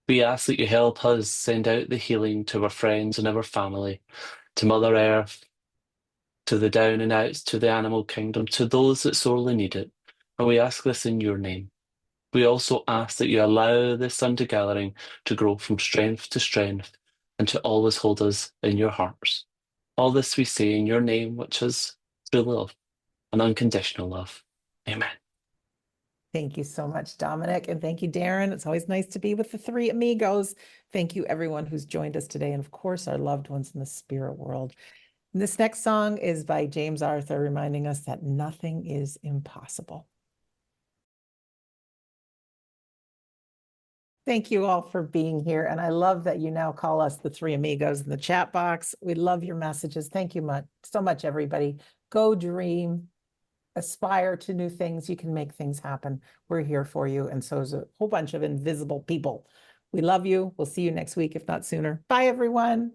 We ask that you help us send out the healing to our friends and our family, to Mother Earth, to the down and outs, to the animal kingdom, to those that sorely need it. And we ask this in your name. We also ask that you allow this Sunday gathering to grow from strength to strength and to always hold us in your hearts. All this we say in your name, which is through love. and unconditional love. Amen. Thank you so much, Dominic. And thank you, Darren. It's always nice to be with the three amigos. Thank you, everyone who's joined us today. And of course, our loved ones in the spirit world. And this next song is by James Arthur, reminding us that nothing is impossible. Thank you all for being here. And I love that you now call us the three amigos in the chat box. We love your messages. Thank you so much, everybody. Go dream. Aspire to new things. You can make things happen. We're here for you. And so is a whole bunch of invisible people. We love you. We'll see you next week, if not sooner. Bye, everyone.